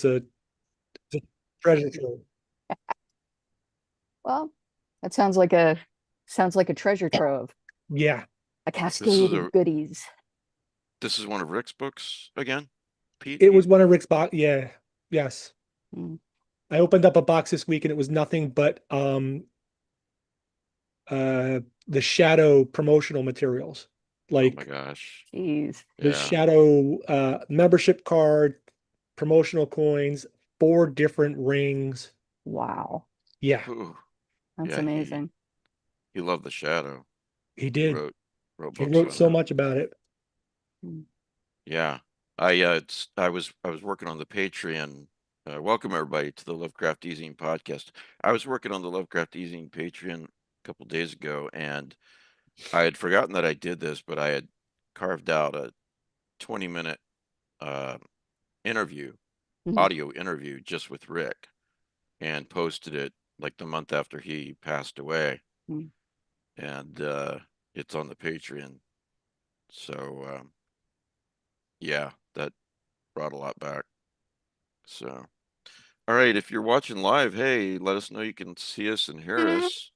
a, it's a treasure trove. Well, that sounds like a treasure trove, Yeah, a This is cascade a of goodies. this is one of Rick's books again, Pete. it was one of Rick's box. Yeah, yes. Mm. I opened up a box this week and it was nothing but the Shadow promotional materials, Oh my like gosh. Jeez. the Yeah. Shadow membership card, promotional coins, 4 different rings. Wow. Yeah, Ooh, That's yeah, amazing. he loved the Shadow. he He did. wrote He books wrote on so it. much about it. Mm. Yeah. I was working on the Patreon. Welcome everybody to the Lovecraft Easing podcast. I was working on the Lovecraft Easing Patreon a couple days ago, and I had forgotten that I did this, but I had carved out a 20-minute uh, interview, Mhm. audio interview, just with Rick, and posted it like the month after he passed away, Mm. and it's on the Patreon. So yeah, that brought a lot back. So. All right, if you're watching live, hey, let us know you can see us and hear us.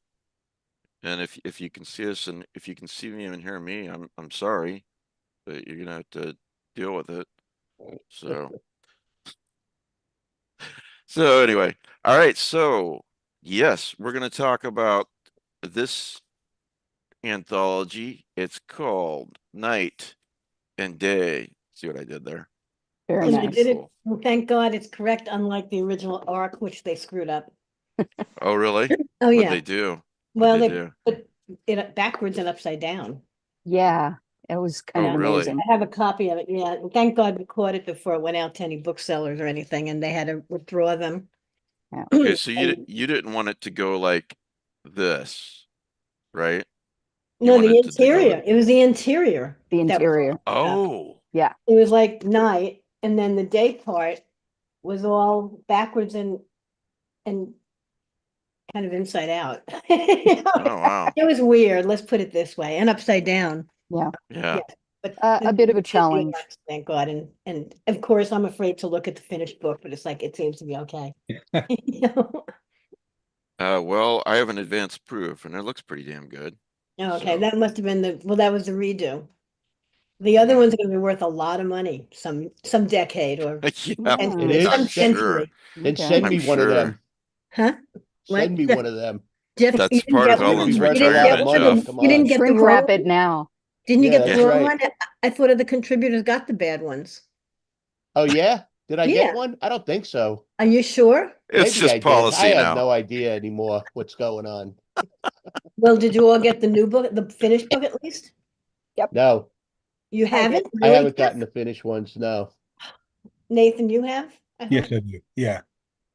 And if you can see us and if you can see me and hear me, I'm sorry, but you're gonna have to deal with it. So so anyway, all right, so yes, we're gonna talk about this anthology. It's called Night and Day. See what I did there? Very And That's they pretty nice. did it, cool. well, thank God it's correct, unlike the original arc, which they screwed up. Oh, really? Oh, What'd yeah. they do? Well, What'd they they do? put it backwards and upside down. Yeah, it was kind Oh, of really? amazing. I have a copy of it, yeah. And thank God we caught it before it went out to any booksellers or anything, and they had to withdraw them. Yeah. Okay, so And- you didn't want it to go like this, right? You No, the wanted it to go. interior, it was the interior. The that was interior. all up. Oh, Yeah. It was like night, and then the day part was all backwards and kind of inside out. oh wow. It was weird, let's put it this way, and upside down. Yeah. Yeah. Yeah, but A bit of a it did challenge. work, thank God. And of course, I'm afraid to look at the finished book, but it's like it seems to be okay. You know? Well, I have an advanced proof, and it looks pretty damn good. Oh, okay, So, that must have been that was the redo. The other ones are gonna be worth a lot of money, some decade or yeah, Mm. It is. I'm some sure. century. Then Okay. send I'm me one of sure. them. Huh? What? Send me one of them. Jeff, you That's didn't part get of one? It'll be Ellen's You worth a didn't lot get of retirement, one money. of Jeff. them, Come you didn't on. get the Shrink wrong wrap it one? now. Didn't you Yeah, get the that's wrong right. one? I thought of the contributors got the bad ones. Oh yeah? Did I get Yeah, one? I don't think so. are you sure? It's Maybe I just did. I policy have now. no idea anymore what's going on. Well, did you all get the new book, the finished book at least? No, You I did. haven't, I really, haven't Jeff? gotten the finished ones. No. Nathan, you have? I Yes, hope. I do. Yeah.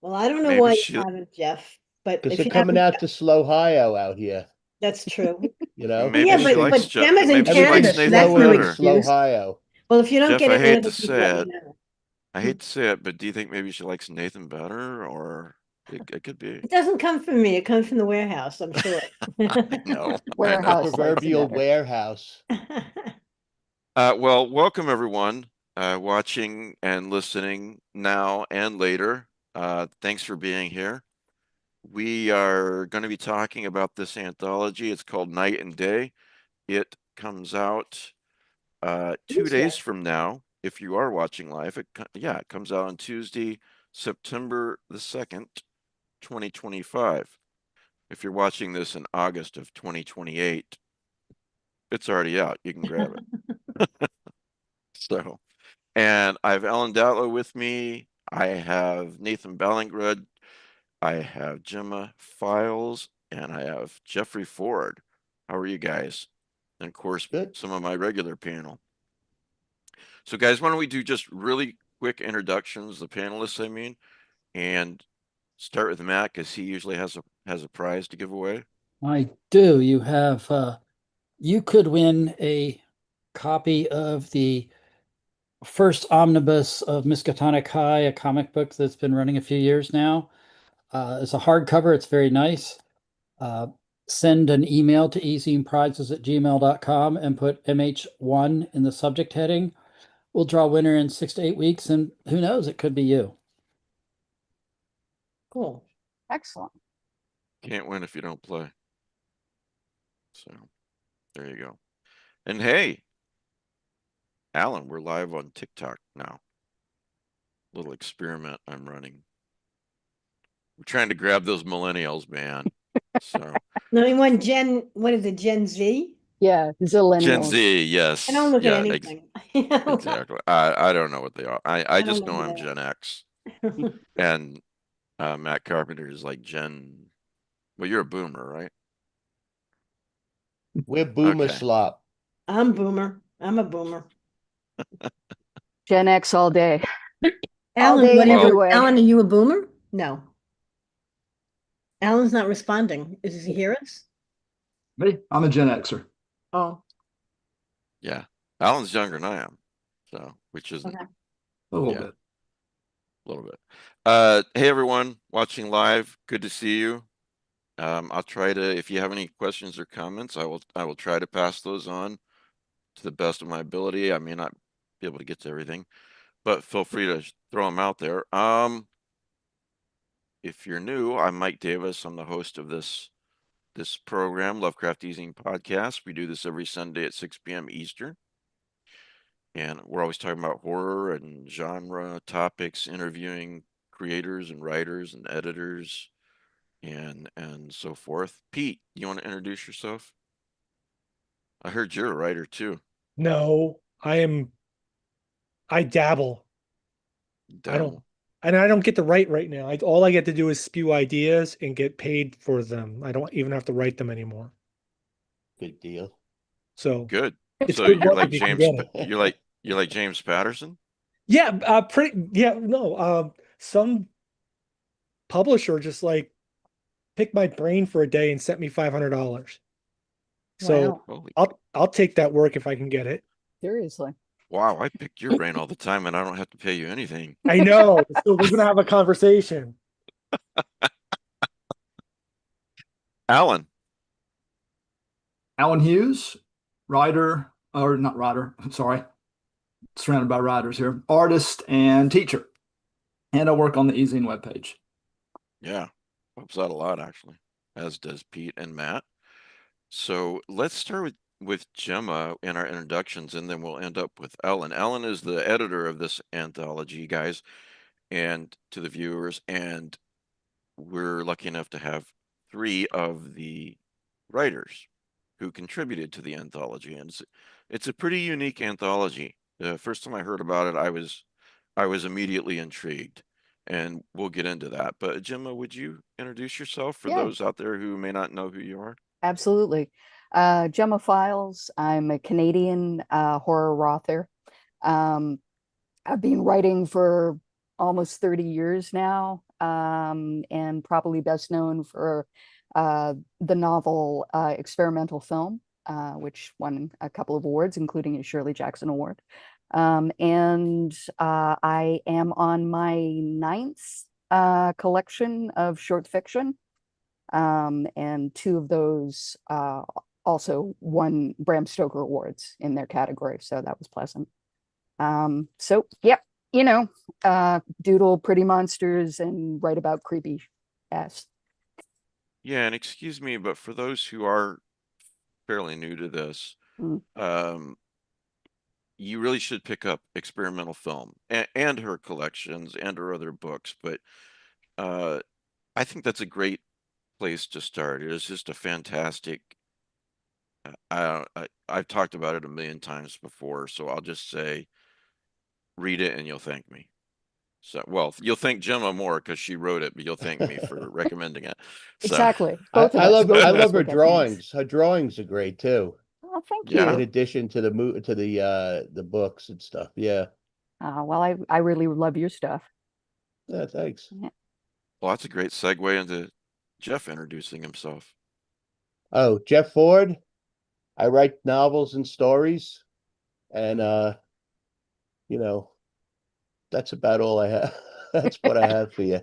Well, I don't know Maybe why you she, haven't, Jeff, but Because if they're you coming haven't, out to Slow-Ohio out here. that's true. You know? Well, maybe yeah, she likes but Gemma's in maybe she likes Canada, Everything's so that's Nathan no slower in better. excuse. Slow-Ohio. Well, if you don't Jeff, get I it hate to early, just let say me it. know. I hate to say it, but do you think maybe she likes Nathan better, or it could be? It doesn't come from me, it comes from the warehouse, I'm sure. I know, I The know. Warehouse likes it proverbial better. warehouse. Well, welcome everyone watching and listening now and later. Thanks for being here. We are going to be talking about this anthology. It's called Night and Day. It comes out 2 days Tuesday. from now. If you are watching live, yeah, it comes out on Tuesday, September the 2nd, 2025. If you're watching this in August of 2028, it's already out. You can grab it. So, and I have Ellen Datlow with me. I have Nathan Ballingrud. I have Gemma Files, and I have Jeffrey Ford. How are you guys? And of course, Good. some of my regular panel. So, guys, why don't we do just really quick introductions, the panelists, I mean, and start with Matt because he usually has a prize to give away. I do. You could win a copy of the first omnibus of Miskatonic High, a comic book that's been running a few years now. It's a hardcover. It's very nice. Uh, Send an email to easingprizes@gmail.com and put MH1 in the subject heading. We'll draw a winner in 6 to 8 weeks, and who knows, it could be you. Cool. Excellent. Can't win if you don't play. So there you go. And hey, Alan, we're live on TikTok now. Little experiment I'm running. We're trying to grab those millennials, man. So No, you want what is it, Gen Z? Yeah, Gen zillennials. Z, yes. I don't look Yeah, at anything. I exactly. I don't know what they are. I don't just know know who I'm they Gen X. are. And Matt Carpenter is like well, you're a boomer, right? We're boomer Okay. slop. I'm boomer. I'm a boomer. Gen X all day. Alan, day and whatever. every way. Alan, are you a boomer? No. Alan's not responding. Does he hear us? Me, I'm a Gen Xer. Oh, Yeah. Alan's younger than I am. So, which isn't okay. A little Yeah. bit. a little bit. Hey everyone watching live, good to see you. I'll try to, if you have any questions or comments, I will try to pass those on to the best of my ability. I may not be able to get to everything, but feel free to throw them out there. If you're new, I'm Mike Davis. I'm the host of this program, Lovecraft Easing Podcast. We do this every Sunday at 6 p.m. Eastern. And we're always talking about horror and genre topics, interviewing creators and writers and editors and so forth. Pete, you want to introduce yourself? I heard you're a writer too. No, I dabble. I don't, Dabble. and I don't get to write right now. All I get to do is spew ideas and get paid for them. I don't even have to write them anymore. Good deal. So Good. it's So good you're work like if you can James, get it. you're like James Patterson? Yeah, no. Some publisher just like picked my brain for a day and sent me $500. So Wow. Holy, I'll take that work if I can get it. Seriously. wow, I picked your brain all the time and I don't have to pay you anything. I know. So we're gonna have a conversation. Alan. Alan Hughes, writer, or not writer, sorry, surrounded by writers here, artist and teacher. And I work on the eZine webpage. Yeah, helps out a lot actually, as does Pete and Matt. So let's start with Gemma in our introductions, and then we'll end up with Ellen. Ellen is the editor of this anthology, guys, and to the viewers, and we're lucky enough to have 3 of the writers who contributed to the anthology, and it's a pretty unique anthology. The first time I heard about it, I was immediately intrigued, and we'll get into that. But Gemma, would you introduce yourself for Yeah. those out there who may not know who you are? Absolutely. Gemma Files. I'm a Canadian horror author. I've been writing for almost 30 years now, and probably best known for the novel Experimental Film, which won a couple of awards, including a Shirley Jackson Award. And I am on my 9th collection of short fiction. And 2 of those also won Bram Stoker Awards in their category, so that was pleasant. So yep, doodle pretty monsters and write about creepy ass. Yeah, and excuse me, but for those who are fairly new to this, Mm. You really should pick up Experimental Film and her collections and her other books. But I think that's a great place to start. It is just a fantastic. I've talked about it a million times before, so I'll just say, read it and you'll thank me. So, well, you'll thank Gemma more because she wrote it, but you'll thank me for recommending it. So, Exactly. I, Both of I us. love Both I of us love her will get thanks. drawings. Her drawings are great too. Oh, thank Yeah. In you. addition to the books and stuff. Yeah. Well, I really love your stuff. Yeah, thanks. well, that's a great segue into Jeff introducing himself. Oh, Jeff Ford. I write novels and stories, and that's about all I have. That's what I have for you.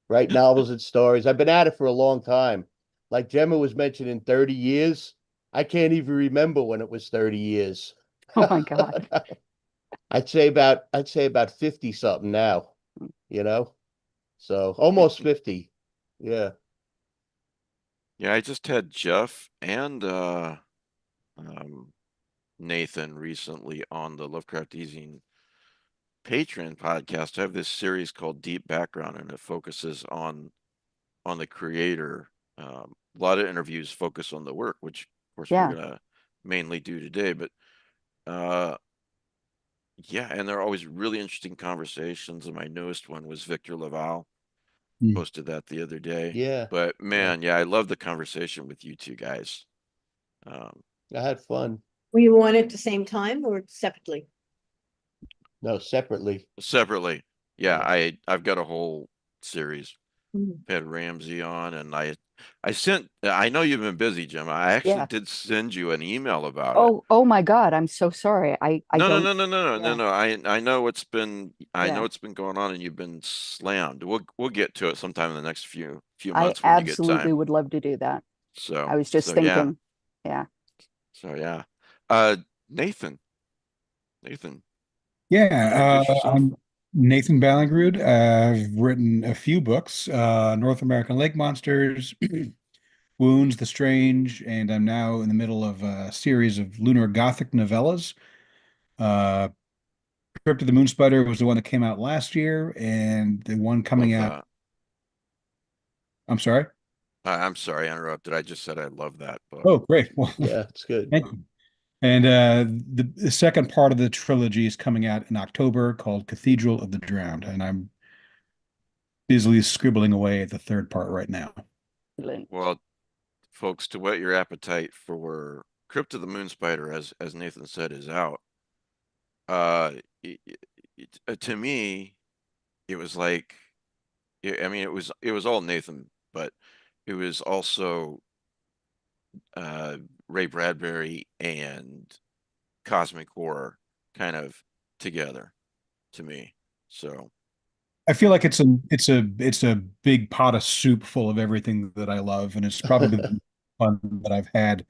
Write novels and stories. I've been at it for a long time. Like Gemma was mentioning 30 years. I can't even remember when it was 30 years. Oh my God. I'd say about 50 something now, you know? So almost 50. Yeah. Yeah, I just had Jeff and Nathan recently on the Lovecraft Easing Patreon podcast. I have this series called Deep Background, and it focuses on the creator. A lot of interviews focus on the work, which of course we're Yeah. gonna mainly do today. But yeah, and they're always really interesting conversations. And my newest one was Victor Laval. Mm. Posted that the other day. Yeah. But man, yeah, I love the conversation with you two guys. I had fun. Were you on at the same time or separately? No, separately. Separately. Yeah, Yeah. I've got a whole series. Mhm. Had Ramsey on, and I know you've been busy, Gemma. I actually Yeah. did send you an email about it. Oh my God, I'm so sorry. I No, no, don't. no, no, no, no, Yeah. no. I know I know Yeah. it's been going on, and you've been slammed. We'll get to it sometime in the next few I months when you get absolutely time. would love to do that. So I was just yeah. thinking. Yeah. So yeah. Nathan. Nathan, Yeah, introduce yourself. I'm Nathan Ballingrud. I've written a few books, North American Lake Monsters, Wounds, The Strange, and I'm now in the middle of a series of lunar gothic novellas. Uh, Crypt of the Moon Spider was the one that came out last year, and the one coming Love out, that. I'm sorry. I'm sorry I interrupted. I just said I love that book. Oh, great. Well, Yeah, it's good. thank you. And the second part of the trilogy is coming out in October called Cathedral of the Drowned, and I'm busily scribbling away at the third part right now. Excellent. Well, folks, to whet your appetite for Crypt of the Moon Spider, as Nathan said, is out. To me, it was like, I mean, it was all Nathan, but it was also Ray Bradbury and cosmic horror kind of together to me. So I feel like it's a big pot of soup full of everything that I love, and it's probably the fun that I've had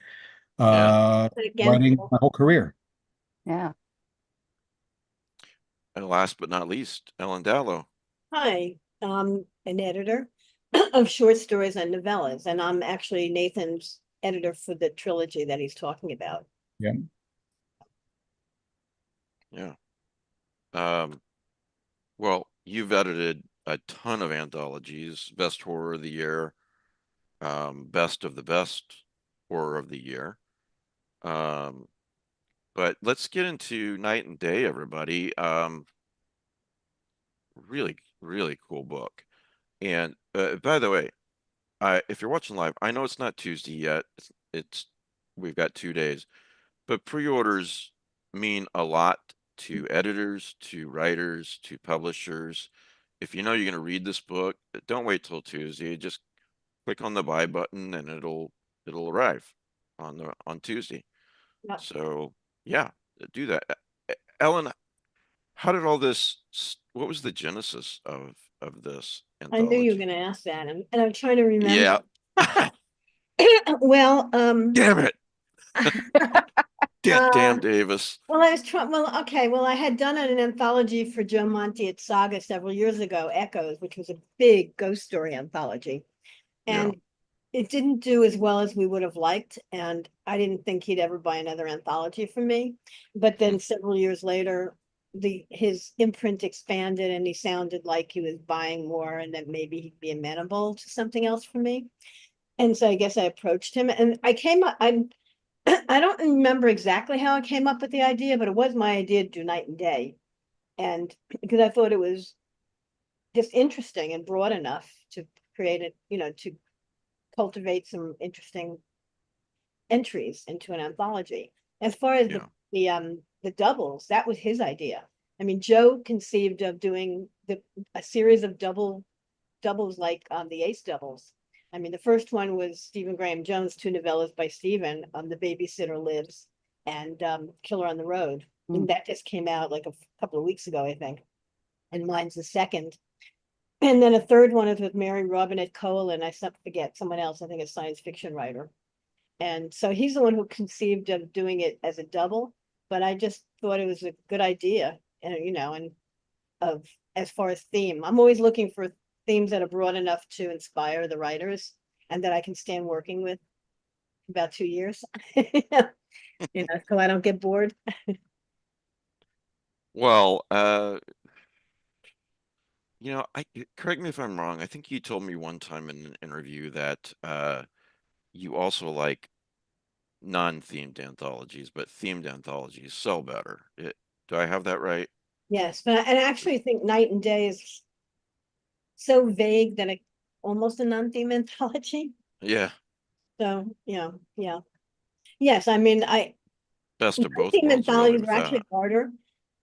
yeah. But again, writing my whole career. Yeah. And last but not least, Ellen Datlow. hi, I'm an editor of short stories and novellas, and I'm actually Nathan's editor for the trilogy that he's talking about. Yeah. Yeah. Well, you've edited a ton of anthologies, Best Horror of the Year, Best of the Best Horror of the Year. But let's get into Night and Day, everybody. Really, really cool book. And by the way, if you're watching live, I know it's not Tuesday yet. We've got 2 days, but pre-orders mean a lot to editors, to writers, to publishers. If you know you're going to read this book, don't wait till Tuesday. Just click on the buy button and it'll arrive on Tuesday. Yep. So yeah, do that. Ellen, how did all this? What was the genesis of this I knew you were anthology? going to ask that, and I'm trying to remember. Yeah. Well, Damn it. Damn uh, Davis. well, I was trying. Well, okay. Well, I had done an anthology for Joe Monte at Saga several years ago, Echoes, which was a big ghost story anthology, Yeah. and it didn't do as well as we would have liked. And I didn't think he'd ever buy another anthology from me. But then several years later, his imprint expanded, and he sounded like he was buying more, and that maybe he'd be amenable to something else from me. And so I guess I approached him, and I came up. I don't remember exactly how I came up with the idea, but it was my idea to do Night and Day. And because I thought it was just interesting and broad enough to create it, to cultivate some interesting entries into an anthology. As far as the doubles, that was his idea. I mean, Joe conceived of doing a series of doubles like the Ace doubles. I mean, the first one was Stephen Graham Jones, two novellas by Stephen, The Babysitter Lives and Killer on the Road. And that just came out like a couple of weeks ago, I think. And mine's the second. And then a third one is with Mary Robinette Cole, and I forget someone else, I think a science fiction writer. And so he's the one who conceived of doing it as a double, but I just thought it was a good idea, and and of as far as theme, I'm always looking for themes that are broad enough to inspire the writers and that I can stand working with about 2 years. So I don't get bored. Well, correct me if I'm wrong. I think you told me one time in an interview that you also like non-themed anthologies, but themed anthologies sell better. Do I have that right? Yes, but I actually think Night and Day is so vague that it almost a non-theme anthology. Yeah, So, yeah. Yes, I mean, best of both theme worlds, really, anthologies with are actually that. harder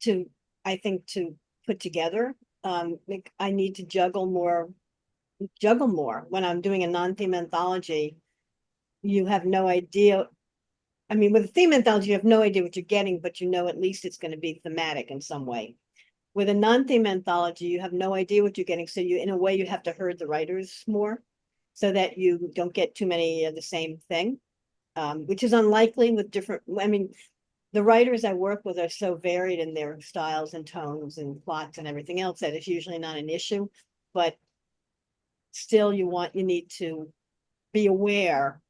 to, I think, to put together. Like, I need to juggle more when I'm doing a non-theme anthology. You have no idea. I mean, with a theme anthology, you have no idea what you're getting, but you know at least it's going to be thematic in some way. With a non-theme anthology, you have no idea what you're getting. So in a way, you have to herd the writers more so that you don't get too many of the same thing, which is unlikely with different, I mean, the writers I work with are so varied in their styles and tones and plots and everything else that it's usually not an issue, but still you need to be aware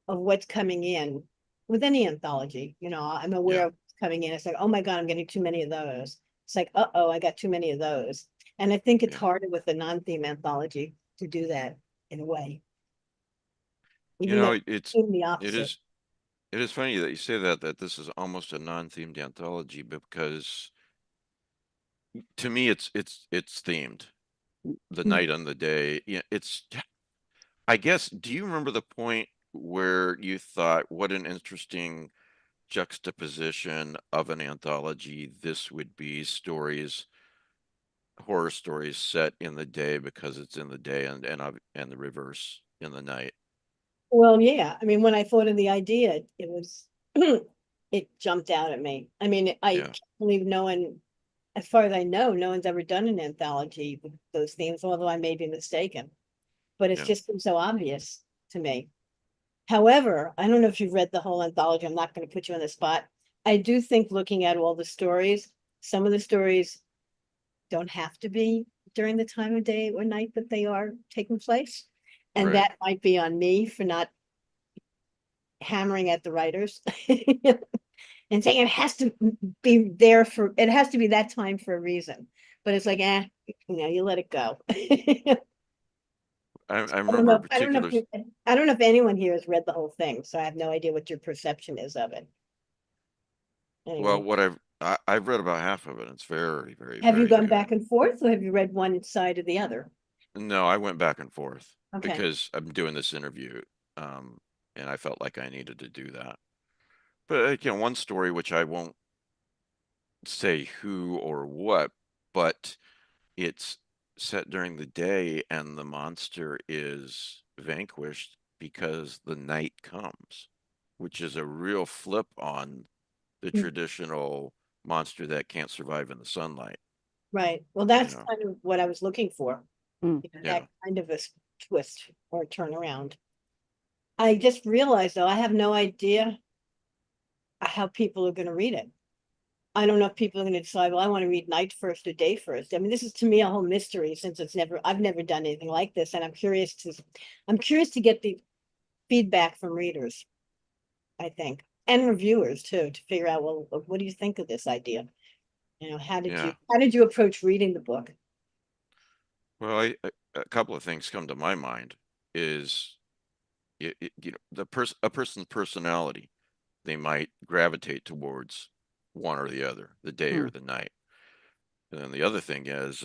of what's coming in with any anthology. I'm aware Yeah. of what's coming in. It's like, oh my God, I'm getting too many of those. It's like, uh-oh, I got too many of those. And I think it's Yeah. harder with the non-theme anthology to do that in a way. You Even though know, it's in the it opposite. is funny that you say that this is almost a non-themed anthology, because to me it's themed. The night and the day. Yeah, I guess, do you remember the point where you thought, what an interesting juxtaposition of an anthology this would be, horror stories set in the day because it's in the day, and the reverse in the night. Well, yeah, I mean, when I thought of the idea, it was, it jumped out at me. I mean, I Yeah. can't believe no one, as far as I know, no one's ever done an anthology with those themes, although I may be mistaken. But it's Yeah. just been so obvious to me. However, I don't know if you've read the whole anthology. I'm not going to put you on the spot. I do think looking at all the stories, some of the stories don't have to be during the time of day or night that they are taking place. And Right. that might be on me for not hammering at the writers and saying it has to be there it has to be that time for a reason. But it's like, you let it go. I I don't know. remember particular. I don't know if anyone here has read the whole thing, so I have no idea what your perception is of it. Well, Anyway, I've read about half of it. It's very, very, have you very gone good. back and forth, or have you read one side or the other? No, I went back and forth Okay. because I'm doing this interview, um, and I felt like I needed to do that. But again, one story which I won't say who or what, but it's set during the day, and the monster is vanquished because the night comes, which is a real flip on the Mm. traditional monster that can't survive in the sunlight. Right. Well, that's know. kind of what I was looking for. Mm. Yeah. That kind of a twist or turnaround. I just realized though, I have no idea how people are going to read it. I don't know if people are going to decide, well, I want to read night first or day first. I mean, this is to me a whole mystery since I've never done anything like this. And I'm curious to get the feedback from readers, I think, and reviewers too, to figure out, well, what do you think of this idea? How Yeah. did you approach reading the book? Well, a couple of things come to my mind is a person's personality. They might gravitate towards one or the other, the day or Mm. the night. And then the other thing is,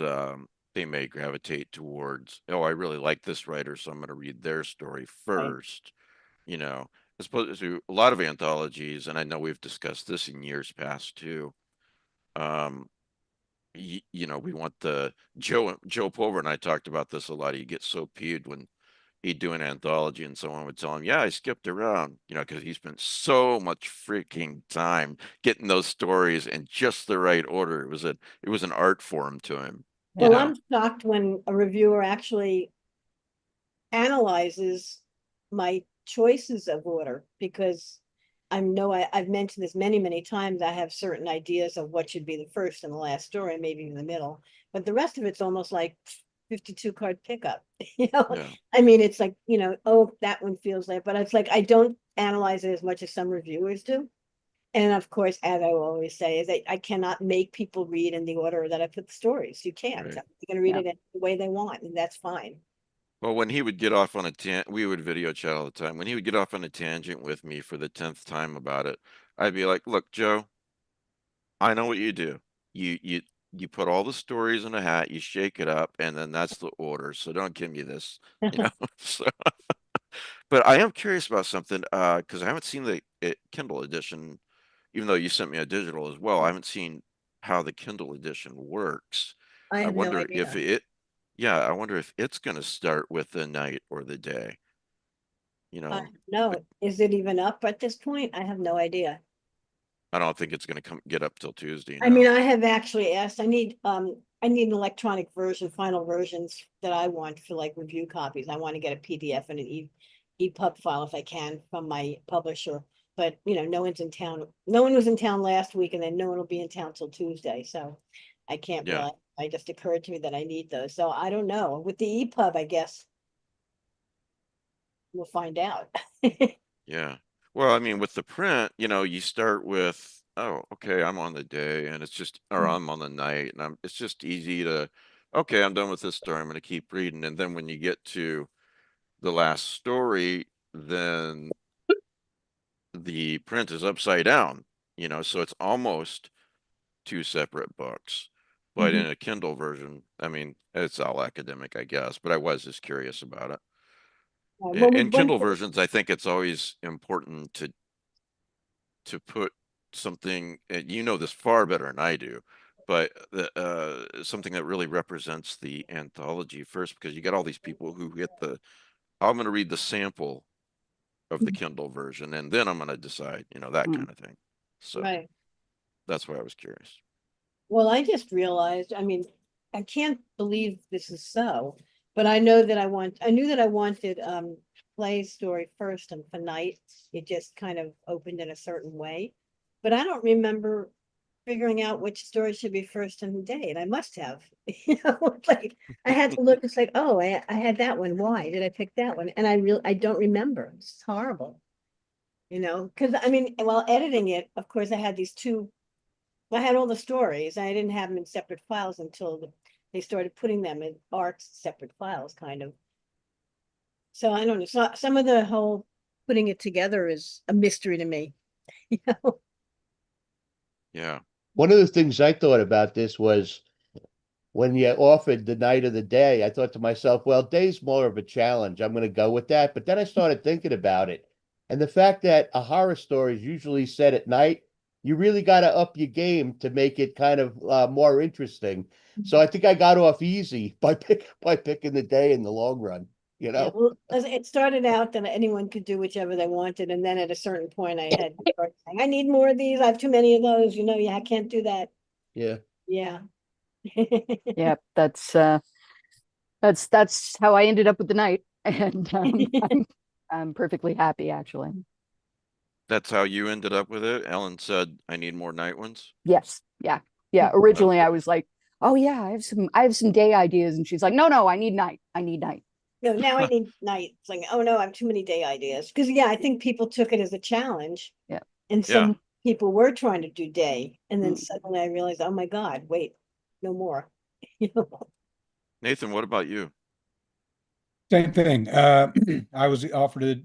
they may gravitate towards, oh, I really like this writer, so I'm going to read their story Right. first, you know, as opposed to a lot of anthologies, and I know we've discussed this in years past too. Um, we want Joe Pulver and I talked about this a lot. He gets so peeved when he'd do an anthology and someone would tell him, yeah, I skipped around, because he spent so much freaking time getting those stories in just the right order. It was an art form to him, Well, know. I'm shocked when a reviewer actually analyzes my choices of order because I've mentioned this many, many times. I have certain ideas of what should be the first and the last story, maybe in the middle, but the rest of it's almost like 52 card pickup. You know, Yeah. I mean, it's like, you know, oh, that one feels like, but it's like, I don't analyze it as much as some reviewers do. And of course, as I always say, is that I cannot make people read in the order that I put the stories. You can't. Right. They're gonna read Yeah. it in the way they want, and that's fine. Well, when he would get off on a we would video chat all the time. When he would get off on a tangent with me for the 10th time about it, I'd be like, look, Joe, I know what you do. You put all the stories in a hat, you shake it up, and then that's the order. So don't give me this, you know. So, but I am curious about something, because I haven't seen the Kindle edition, even though you sent me a digital as well. I haven't seen how the Kindle edition works. I I have no wonder if idea. yeah, I wonder if it's going to start with the night or the day. You know, No, is it even up at this point? I have no idea. I don't think it's going to get up till Tuesday I mean, now. I have actually asked, I need an electronic version, final versions that I want for like review copies. I want to get a PDF and an EPUB file if I can from my publisher. But you know, no one's in town. No one was in town last week, and then no one will be in town till Tuesday. So I can't Yeah. really. It just occurred to me that I need those. So I don't know. With the EPUB, I guess we'll find out. Yeah. Well, I mean, with the print, you know, you start with, oh, okay, I'm on the day, and it's just, or I'm on the night, and it's just easy to, okay, I'm done with this story. I'm going to keep reading. And then when you get to the last story, then the print is upside down, you know, so it's almost two separate books. But in a Kindle version, I mean, it's all academic, I guess, but I was just curious about it. Well, we In went Kindle to- versions, I think it's always important to put something, and you know this far better than I do, but something that really represents the anthology first, because you got all these people who get I'm going to read the sample of the Kindle version, and then I'm going to decide, you know, that Mm. kind of thing. So right. that's why I was curious. Well, I just realized, I mean, I can't believe this is so, but I know that I knew that I wanted Clay's story first and for night. It just kind of opened in a certain way. But I don't remember figuring out which story should be first in the day, and I must have. You know, like I had to look, it's like, oh, I had that one. Why did I pick that one? And I don't remember. It's horrible. You know, because I mean, while editing it, of course, I had these two I had all the stories. I didn't have them in separate files until they started putting them in arcs separate files, kind of. So I don't know. So some of the whole putting it together is a mystery to me. You know? Yeah. One of the things I thought about this was when you offered the night of the day, I thought to myself, well, day's more of a challenge. I'm going to go with that. But then I started thinking about it. And the fact that a horror story is usually set at night, you really got to up your game to make it kind of more interesting. So I think I got off easy by picking the day in the long run, you Yeah. know? Well, as it started out that anyone could do whichever they wanted, and then at a certain point, I had to start saying, "I need more of these. I have too many of those." You know, yeah, I can't do that. Yeah. Yeah. Yeah, that's how I ended up with the night, and I'm perfectly happy actually. That's how you ended up with it. Ellen said, I need more night ones. Yes, yeah, yeah. Originally, I was like, "Oh yeah, I have some day ideas," and she's like, "No, I need night. I need night." No, now I need night. It's like, oh no, I have too many day ideas. Because yeah, I think people took it as a challenge. Yeah. And Yeah. some people were trying to do day. And then Mm. suddenly I realized, oh my God, wait, no more. You know? Nathan, what about you? Same thing. I was offered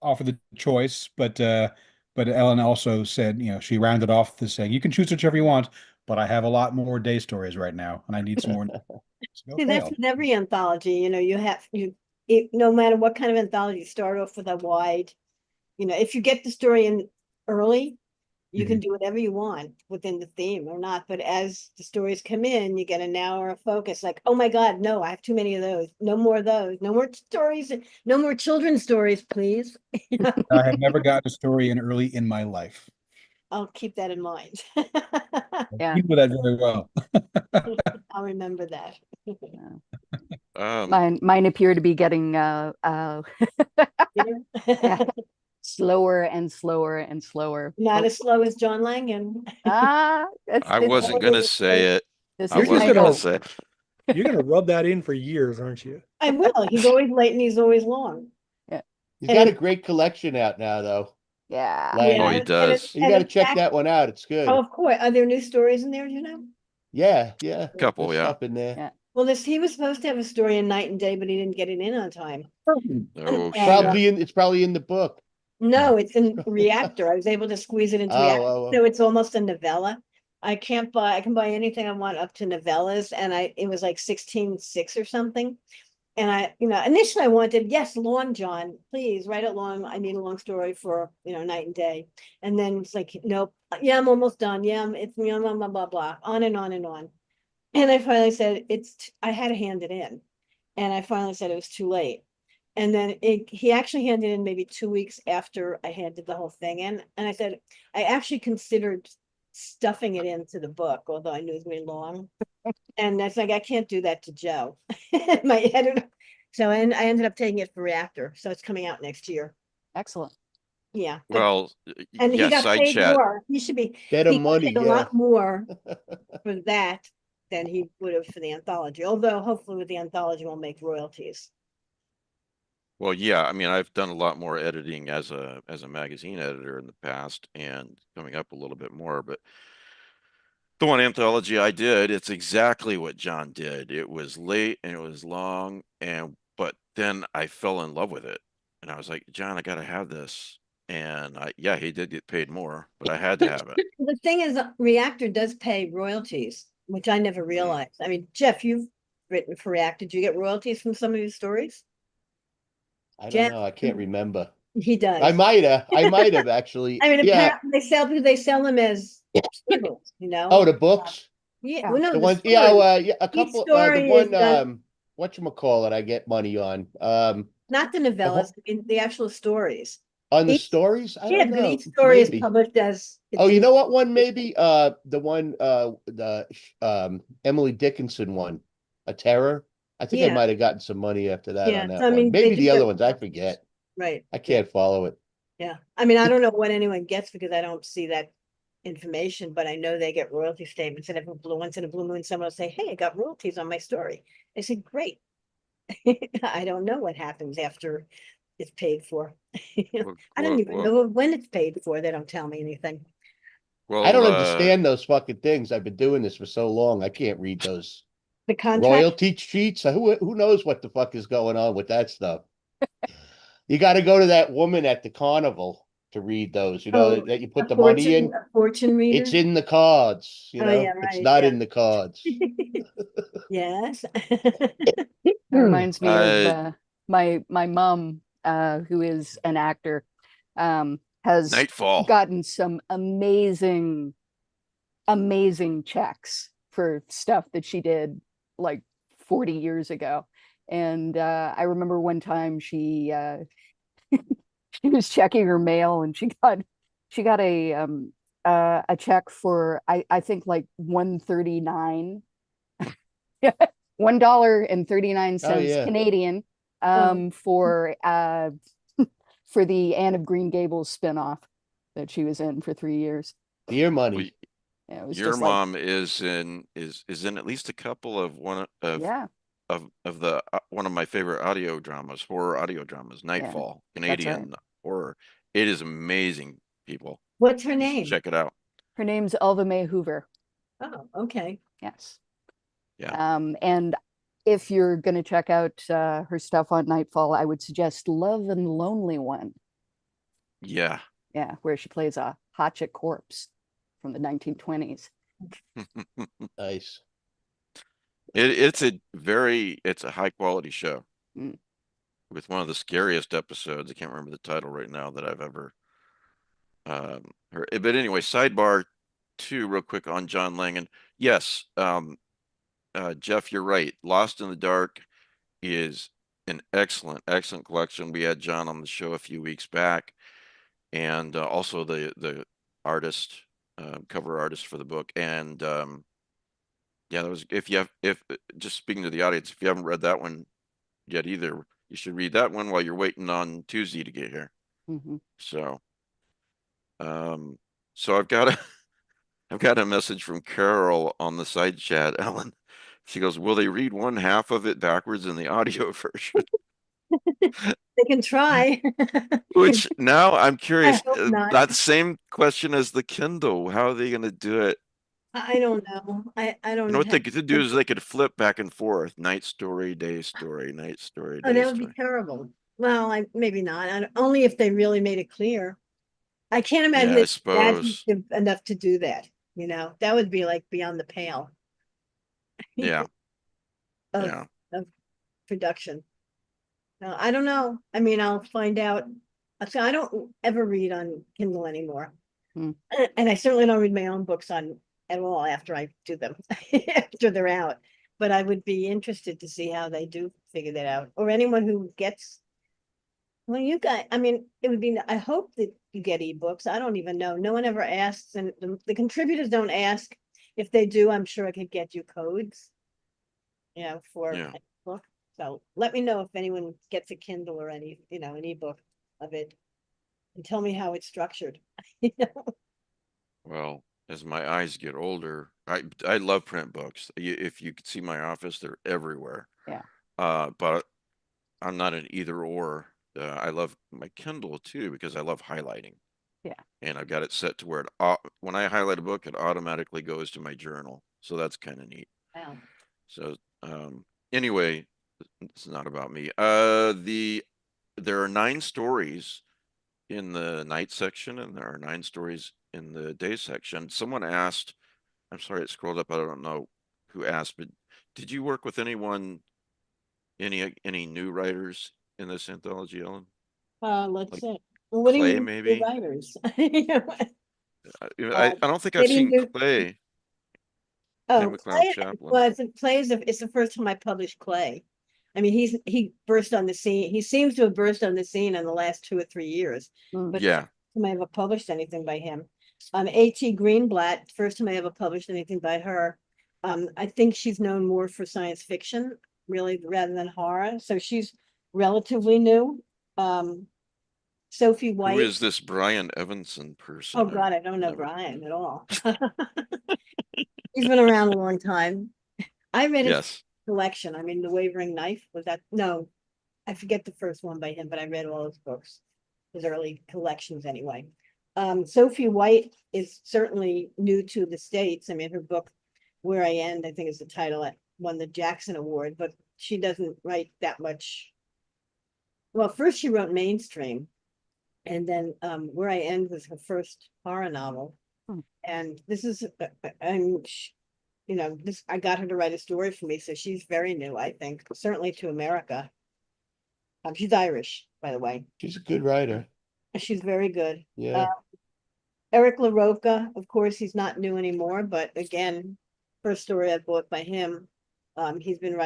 the choice, but Ellen also said, you know, she rounded off the saying, you can choose whichever you want, but I have a lot more day stories right now, and I need some more. So, See, okay, that's with every anthology, you know, no matter what kind of anthology, you start off with a wide, you know, if you get the story in early, you can do whatever you want within the theme or not. But as the stories come in, you get a narrower focus. Like, oh my God, no, I have too many of those. No more of those. No more stories. No more children's stories, please. You know? I have never gotten a story in early in my life. I'll keep that in mind. Yeah. You know that very well. I'll remember that. Mine appear to be getting Yeah. slower and slower and slower. Not as slow as John Langan. I wasn't going to say it. This I is You're just wasn't my going to gonna hope. say it. You're gonna rub that in for years, aren't you? I will. He's always late and he's always long. He's And got a it- great collection out now, though. Yeah. Lang. Oh, Yeah, he and does. You got to check that one out. It's Oh, good. of course. Are there new stories in there, do you know? Yeah. Couple, There's yeah. stuff in there. Yeah. Well, he was supposed to have a story in Night and Day, but he didn't get it in on time. Oh, And, shit. It's probably in the book. No, it's in Reactor. I was able to squeeze it into Reactor. Oh. So it's almost a novella. I can buy anything I want up to novellas, and it was like 16.6 or something. And initially I wanted, yes, long John, please write it long. I need a long story for, Night and Day. And then it's like, nope, yeah, I'm almost done. Yeah, it's blah, blah, blah, blah, on and on and on. And I finally said, I had to hand it in. And I finally said it was too late. And then he actually handed in maybe 2 weeks after I handed the whole thing in. And I said, I actually considered stuffing it into the book, although I knew it was going to be long. And that's like, I can't do that to Joe, my editor. So I ended up taking it for Reactor. So it's coming out next year. Excellent. Yeah. Well, And yeah, he got side paid chat. more. He should be, Get he him got money. paid a Yeah. lot more for that than he would have for the anthology. Although hopefully with the anthology we'll make royalties. Well, yeah, I mean, I've done a lot more editing as a magazine editor in the past and coming up a little bit more, but the one anthology I did, it's exactly what John did. It was late and it was long, but then I fell in love with it. And I was like, John, I gotta have this. And yeah, he did get paid more, but I had to have it. The thing is, Reactor does pay royalties, which I never realized. I mean, Jeff, you've written for Reactor. Did you get royalties from some of your stories? I don't Jeff, know. I can't remember. He does. I might have actually. I mean, Yeah. apparently they sell them as singles, Oh, the books. Yeah, well, no, The the ones. story. Yeah. A Each couple. The story is one. Whatchamacallit, I get money on. not the novellas, I mean, the actual stories. On the Each- stories. I Yeah, don't because know. each story is Maybe. published as. Oh, you know what one? Maybe. The one. The Emily Dickinson one. A Terror. I think I Yeah. might have gotten some money after that Yeah, on that so, I one. mean, they Maybe do the get other ones. I royalties. forget. Right. I can't follow it. Yeah, I mean, I don't know what anyone gets because I don't see that information, but I know they get royalty statements, and once in a blue moon, someone will say, hey, I got royalties on my story. I said, great. I don't know what happens after it's paid for. I don't even know when it's paid for. They don't tell me anything. Well, I don't understand those fucking things. I've been doing this for so long. I can't read those The contract. royalty sheets. Who knows what the fuck is going on with that stuff? You got to go to that woman at the carnival to read those. Oh, that you put a the money in. a fortune reader. It's in the cards. Oh, yeah, It's right, not yeah. in the cards. Yes. That reminds me of my mom, who is an actor, has Nightfall. gotten some amazing checks for stuff that she did like 40 years ago. And I remember one time she she was checking her mail and she got a check for I think like 139 $1.39 Oh, yeah. Canadian for for the Anne of Green Gables spinoff that she was in for 3 years. Beer money. Yeah, it was Your just like, mom is in at least a couple of one of yeah, the one of my favorite audio dramas, horror audio dramas, Nightfall, Canadian horror. It is amazing, people. What's her You should name? check it out. her name's Elva Mae Hoover. Oh, okay. Yes. Yeah. And if you're going to check out her stuff on Nightfall, I would suggest Love and Lonely One. Yeah. Yeah, where she plays a Hatchet corpse from the 1920s. Nice. It's a high quality show Mm. with one of the scariest episodes. I can't remember the title right now that I've ever heard. But anyway, sidebar two real quick on John Langan. Yes, Jeff, you're right. Lost in the Dark is an excellent collection. We had John on the show a few weeks back, and also the artist, cover artist for the book. And yeah, that was if just speaking to the audience, if you haven't read that one yet either, you should read that one while you're waiting on Tuesday to get here. Mm-hmm. So, so I've got a message from Carol on the side chat, Ellen. She goes, will they read one half of it backwards in the audio version? They can try. Which now I'm I curious, hope not. that same question as the Kindle. How are they going to do it? I don't know. I You don't know what they have. could do is they could flip back and forth, night story, day story, night story, Oh, day that would be story. terrible. Well, maybe not. Only if they really made it clear. I can't imagine Yeah, I it's suppose. imaginative enough to do that. That would be like beyond the pale Yeah, of yeah. of production. I don't know. I mean, I'll find out. So I don't ever read on Kindle anymore. Hmm. And I certainly don't read my own books on at all after I do them, after they're out. But I would be interested to see how they do figure that out, or anyone who gets. Well, you got, I mean, it would be, I hope that you get ebooks. I don't even know. No one ever asks, and the contributors don't ask. If they do, I'm sure I could get you codes, for Yeah. a book. So let me know if anyone gets a Kindle or an ebook of it, and tell me how it's structured. Well, as my eyes get older, I love print books. If you could see my office, they're everywhere. Yeah. But I'm not an either or. I love my Kindle too because I love highlighting. Yeah. And I've got it set to where when I highlight a book, it automatically goes to my journal. So that's kind of neat. Wow. So anyway, it's not about me. There are 9 stories in the night section, and there are 9 stories in the day section. Someone asked, I'm sorry, it scrolled up. I don't know who asked, but did you work with any new writers in this anthology, Ellen? Let's Like see. Well, what do you Clay, mean, the maybe? writers? I don't think I've Maybe seen new. Clay. Clay Oh, McLeod Chaplin. It's the first time I published Clay. I mean, he burst on the scene. He seems to have burst on the scene in the last 2 or 3 years. Mm. But Yeah. first time I ever published anything by him. A.T. Greenblatt, first time I ever published anything by her. I think she's known more for science fiction, really, rather than horror. So she's relatively new. Sophie Who White. is this Brian Evanson person? Oh God, I don't know never- Brian at all. He's been around a long time. I read his Yes. collection. I mean, The Wavering Knife, was that? No, I forget the first one by him, but I read all his books, his early collections anyway. Sophie White is certainly new to the States. I mean, her book, Where I End, I think is the title, it won the Jackson Award, but she doesn't write that much. Well, first she wrote mainstream, and then Where I End was her first horror novel. Hmm. And this is, I got her to write a story for me, so she's very new, I think, certainly to America. She's Irish, by the way. She's a good writer. She's very good. Yeah. Eric LaRocca, of course, he's not new anymore, but again, first story I bought by him. He's been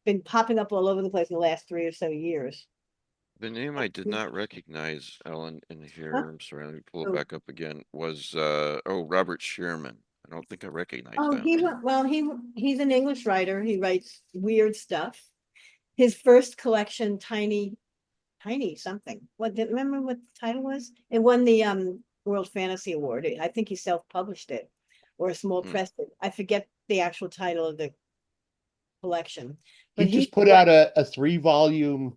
been popping up all over the place in the last 3 or so years. The name I did not recognize, Ellen, in here. Huh? I'm sorry, let me pull it Oh. back up again. Was Robert Shearman. I don't think I recognized Oh, that. he's an English writer. He writes weird stuff. His first collection, Tiny something. Remember what the title was? It won the World Fantasy Award. I think he self-published it, or a small press did. I forget the actual title of the collection. He But just put out a 3-volume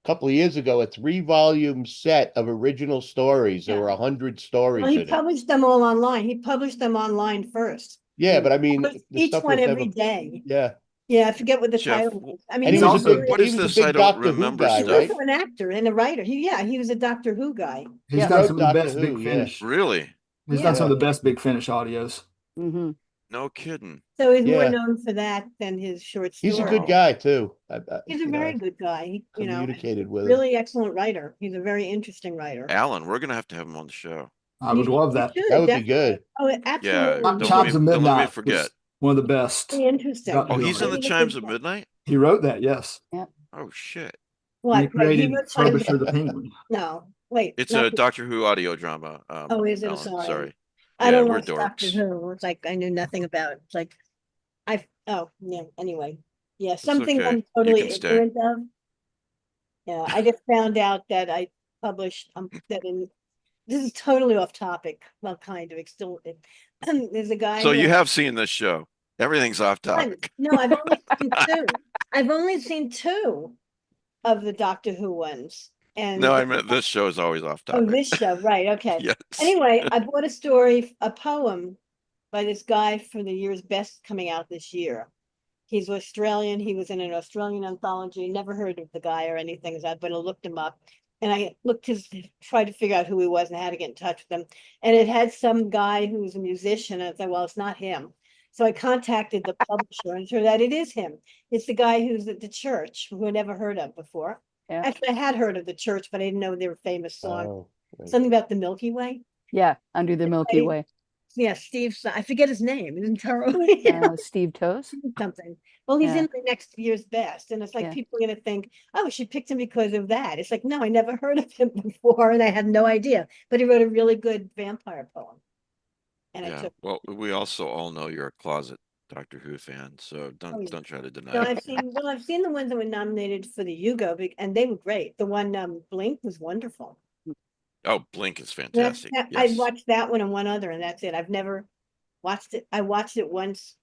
couple of years ago, a 3-volume set of original stories. There Yeah. were 100 stories Well, he in it. published them all online. He published them online first. Yeah, but I mean, Published the each stuff one was every never. day. Yeah, Yeah, I forget what the Jeff, title was. I mean, and he he was was a also- big. what He is was a this? I big don't Doctor Who remember guy, He's stuff. right? also an actor and a writer. He was a Doctor Who guy. He's He done wrote some of the Doctor best Who, Big yeah. Finish. Really? He's Yeah. done some of the best Big Finish audios. Mm-hmm. No kidding. So he's more Yeah. known for that than his short He's story. a good guy too. He's a very good guy. Communicated with him. Really excellent writer. He's a very interesting writer. Alan, we're gonna have to have him on the show. I would love You that. should, That would be definitely. good. Oh, Yeah, absolutely. don't Chimes of let me Midnight forget. was one of the best. Very interesting. Doctor Oh, Who he's in the Maybe a Chimes good of book. Midnight? He wrote that, yes. Oh shit. And he What? Wait, he created wrote Chimes Frobisher of- the Penguin. No, wait. It's not a the- Doctor Who audio drama. Oh, is it? Ellen, Sorry. sorry. I Yeah, don't we're watch Doctor dorks. Who. It's like I knew nothing about. It's like anyway. Yeah, It's something okay. I'm You totally can stay. ignorant of. Yeah, I just found out that I published this is totally off topic. Well, kind of. It's still there's a guy So who you have seen this show. Everything's off topic. No, I've only seen two. I've only seen two of the Doctor Who ones. And No, I meant this show is always off oh, topic. this show, right? Okay. Yes. Anyway, I bought a poem by this guy for the year's best coming out this year. He's Australian. He was in an Australian anthology. Never heard of the guy or anything, but I looked him up. And I tried to figure out who he was and how to get in touch with him. And it had some guy who's a musician. And I said, well, it's not him. So I contacted the publisher and it turned out it is him. It's the guy who's at the church, who I never heard of before. Yeah. Actually, I had heard of the church, but I didn't know they were famous song. Oh, right. Something about the Milky Way. Yeah, Under the Milky Right. Way. Yeah, Steve, I forget his name. Isn't Steve Toes. something. Well, he's Yeah. in the next year's best. And it's like Yeah. people are gonna think, oh, she picked him because of that. It's like, no, I never heard of him before and I had no idea. But he wrote a really good vampire poem. And I Yeah. took Well, we also all know you're a closet Doctor Who fan, so Oh, yeah. don't try to deny no, it. I've seen the ones that were nominated for the Hugo, and they were great. The one Blink was wonderful. Oh, Blink is That's- fantastic. I Yes. watched that one and one other, and that's it. I've never watched it. I watched it once,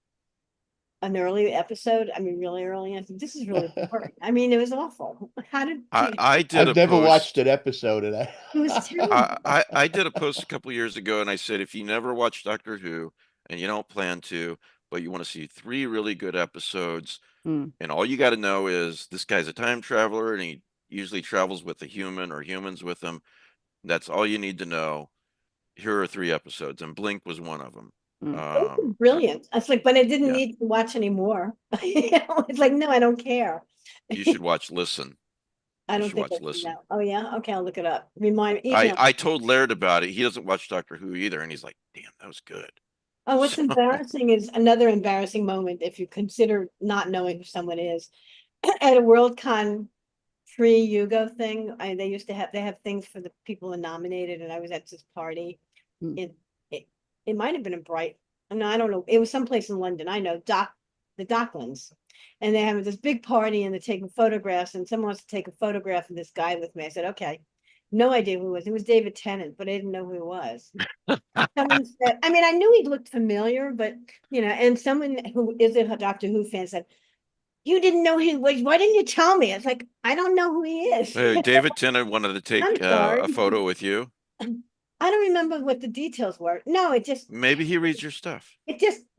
an early episode. I mean, really early. And I said, this is really boring. I mean, it was awful. How did I did I've a never post. watched an episode of that. It was terrible. I did a post a couple years ago and I said, if you never watch Doctor Who and you don't plan to, but you want to see 3 really good episodes, Hmm. and all you got to know is this guy's a time traveler and he usually travels with a human or humans with him. That's all you need to know. Here are 3 episodes, and Blink was one of them. It was brilliant. It's like, but I didn't yeah. need to watch anymore. You know, it's like, no, I don't care. You should watch Listen. I you don't should think watch I've seen Listen. that. Oh yeah, okay, I'll look it up. Remind me. I told Laird about it. He doesn't watch Doctor Who either, and he's like, "Damn, that was good." Oh, what's So- embarrassing is another embarrassing moment if you consider not knowing who someone is. At a Worldcon pre-Yugo thing, they have things for the people who are nominated, and I was at this party. Hmm. It might have been in Bright. No, I don't know. It was someplace in London. I know the Docklands. And they have this big party and they're taking photographs, and someone wants to take a photograph of this guy with me. I said, okay. No idea who it was. It was David Tennant, but I didn't know who it was. Someone said, I mean, I knew he looked familiar, but and someone who is a Doctor Who fan said, you didn't know he was, why didn't you tell me? It's like, I don't know who he is. David Tennant wanted to take I'm sorry. a photo with you. I don't remember what the details were. No, Maybe he reads your stuff.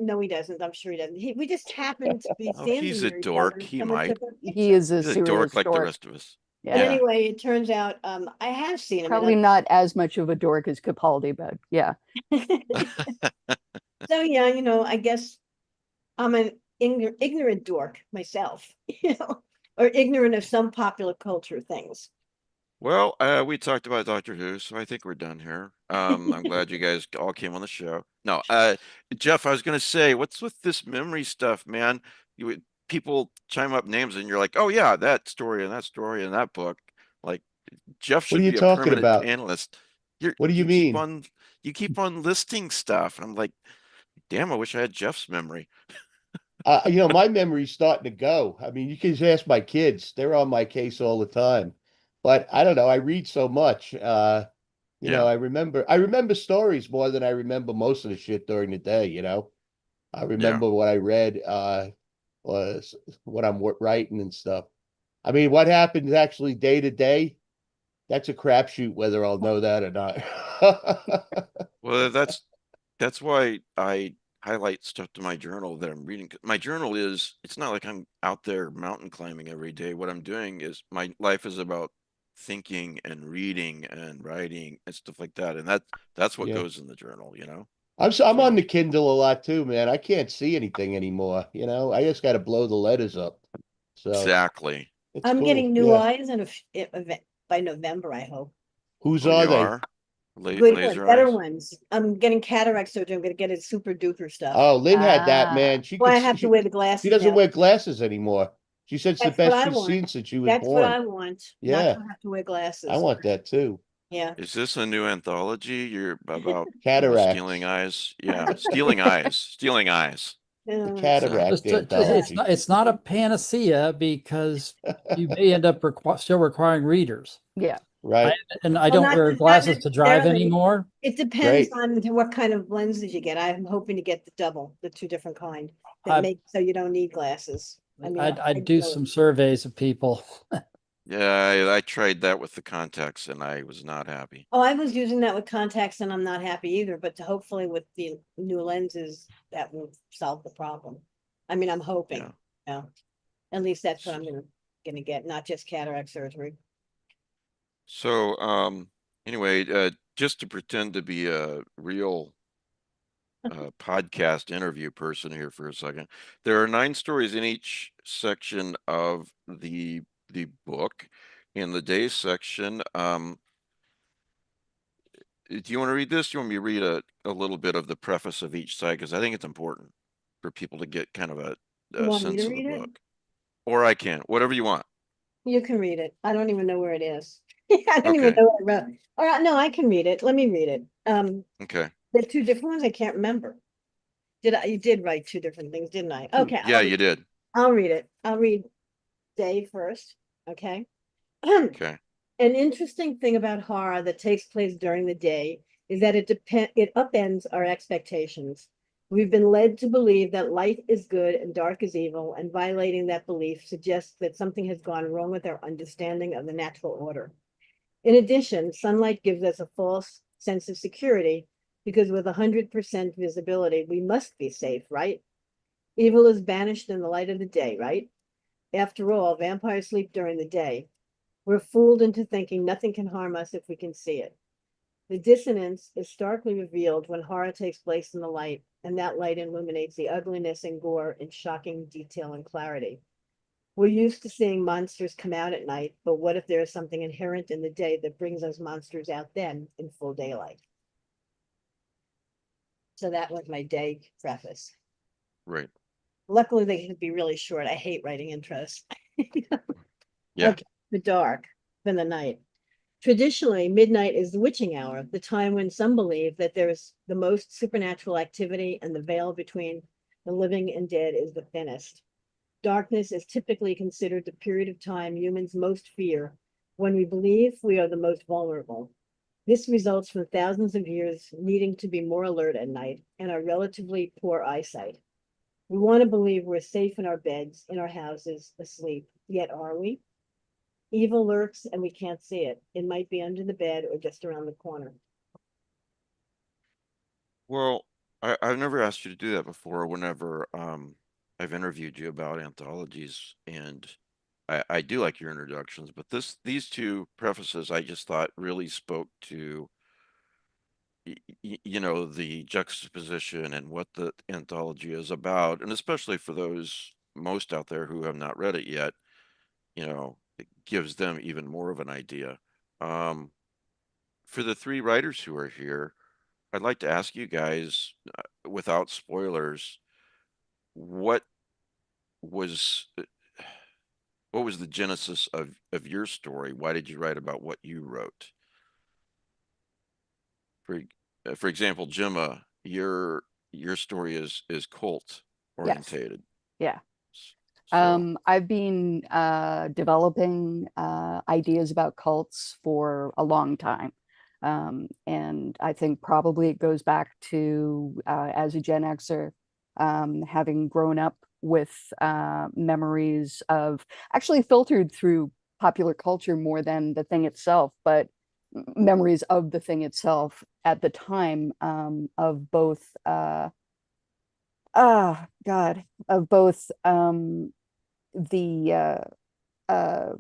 no, he doesn't. I'm sure he doesn't. We just happened to be Oh, standing he's a near each dork. other, and He someone might. took a He picture. is a He's a serious dork like the dork. rest of us. But Yeah. anyway, it turns out I have seen him. Probably not as much of a dork as Capaldi, but yeah. So yeah, I guess I'm an ignorant dork myself, or ignorant of some popular culture things. Well, we talked about Doctor Who, so I think we're done here. I'm glad you guys all came on the show. No, Jeff, I was gonna say, what's with this memory stuff, man? People chime up names and you're like, oh yeah, that story and that book. Like Jeff should What are you be a talking permanent about? panelist. What do you mean? You keep on listing stuff. And I'm like, damn, I wish I had Jeff's memory. My memory's starting to go. I mean, you can just ask my kids. They're on my case all the time. But I don't know. I read so much. Yeah. I remember stories more than I remember most of the shit during the day, I remember what I read, was what I'm writing and stuff. I mean, what happens actually day to day, that's a crapshoot whether I'll know that or not. Well, that's why I highlight stuff to my journal that I'm reading. My journal it's not like I'm out there mountain climbing every day. What I'm doing is my life is about thinking and reading and writing and stuff like that. And that's what Yeah. goes in the journal, I'm on the Kindle a lot too, man. I can't see anything anymore. I just got to blow the letters up. So Exactly. it's I'm cool. getting new Yeah. eyes by November, I hope. Whose Oh, are you they? are? Good ones, Laser better eyes? ones. I'm getting cataract surgery. I'm gonna get it super duper stuff. Oh, Lynn had that, Ah. man. She Well, I could have see, to wear the glasses. she doesn't now. wear glasses anymore. She said it's the That's what best I she's want. seen since she was That's what I born. want. Yeah. Not to have to wear glasses. I want that too. Yeah. Is this a new anthology? You're about Cataracts. stealing eyes? Yeah, stealing eyes. Stealing eyes. The Uh, cataract It's anthology. it's not a panacea because you may end up still requiring readers. Yeah. Right. And I Well, don't wear glasses to drive necessarily. anymore. It depends Great. on what kind of lenses you get. I'm hoping to get the double, the two different kind that I- make so you don't need glasses. I mean, I'd do some surveys of people. Yeah, I tried that with the contacts and I was not happy. Oh, I was using that with contacts and I'm not happy either, but hopefully with the new lenses, that will solve the problem. I mean, I'm hoping, Yeah. at least that's what I'm gonna get, not just cataract surgery. So, anyway, just to pretend to be a real podcast interview person here for a second. There are 9 stories in each section of the book. In the day section, do you want to read this? Do you want me to read a little bit of the preface of each side? Because I think it's important for people to get kind of You a want me sense to of the read it? book. Or I can, whatever you want. You can read it. I don't even know where it is. I don't even Okay. know what I wrote. All right, no, I can read it. Let me read it. Okay. The two different ones, I can't remember. You did write two different things, didn't I? Okay, Yeah, you did. I'll read it. I'll read day first, okay? Okay. An interesting thing about horror that takes place during the day is that it upends our expectations. We've been led to believe that light is good and dark is evil, and violating that belief suggests that something has gone wrong with our understanding of the natural order. In addition, sunlight gives us a false sense of security because with 100% visibility, we must be safe, right? Evil is banished in the light of the day, right? After all, vampires sleep during the day. We're fooled into thinking nothing can harm us if we can see it. The dissonance is starkly revealed when horror takes place in the light, and that light illuminates the ugliness and gore in shocking detail and clarity. We're used to seeing monsters come out at night, but what if there is something inherent in the day that brings those monsters out then in full daylight? So that was my day preface. Right. Luckily, they could be really short. I hate writing intros. Yeah. Okay, the dark than the night. Traditionally, midnight is the witching hour, the time when some believe that there is the most supernatural activity and the veil between the living and dead is the thinnest. Darkness is typically considered the period of time humans most fear when we believe we are the most vulnerable. This results from thousands of years needing to be more alert at night and our relatively poor eyesight. We want to believe we're safe in our beds, in our houses, asleep. Yet are we? Evil lurks and we can't see it. It might be under the bed or just around the corner. Well, I've never asked you to do that before whenever I've interviewed you about anthologies, and I do like your introductions, but these two prefaces I just thought really spoke to you know, the juxtaposition and what the anthology is about, and especially for those most out there who have not read it yet, you know, it gives them even more of an idea. For the 3 writers who are here, I'd like to ask you guys, without spoilers, what was what was the genesis of your story? Why did you write about what you wrote? For for example, Gemma, your story is cult Yes. orientated. Yeah. So I've been developing ideas about cults for a long time. And I think probably it goes back to as a Gen Xer, having grown up with memories of actually filtered through popular culture more than the thing itself, but memories of the thing itself at the time, of both God, of both the uh,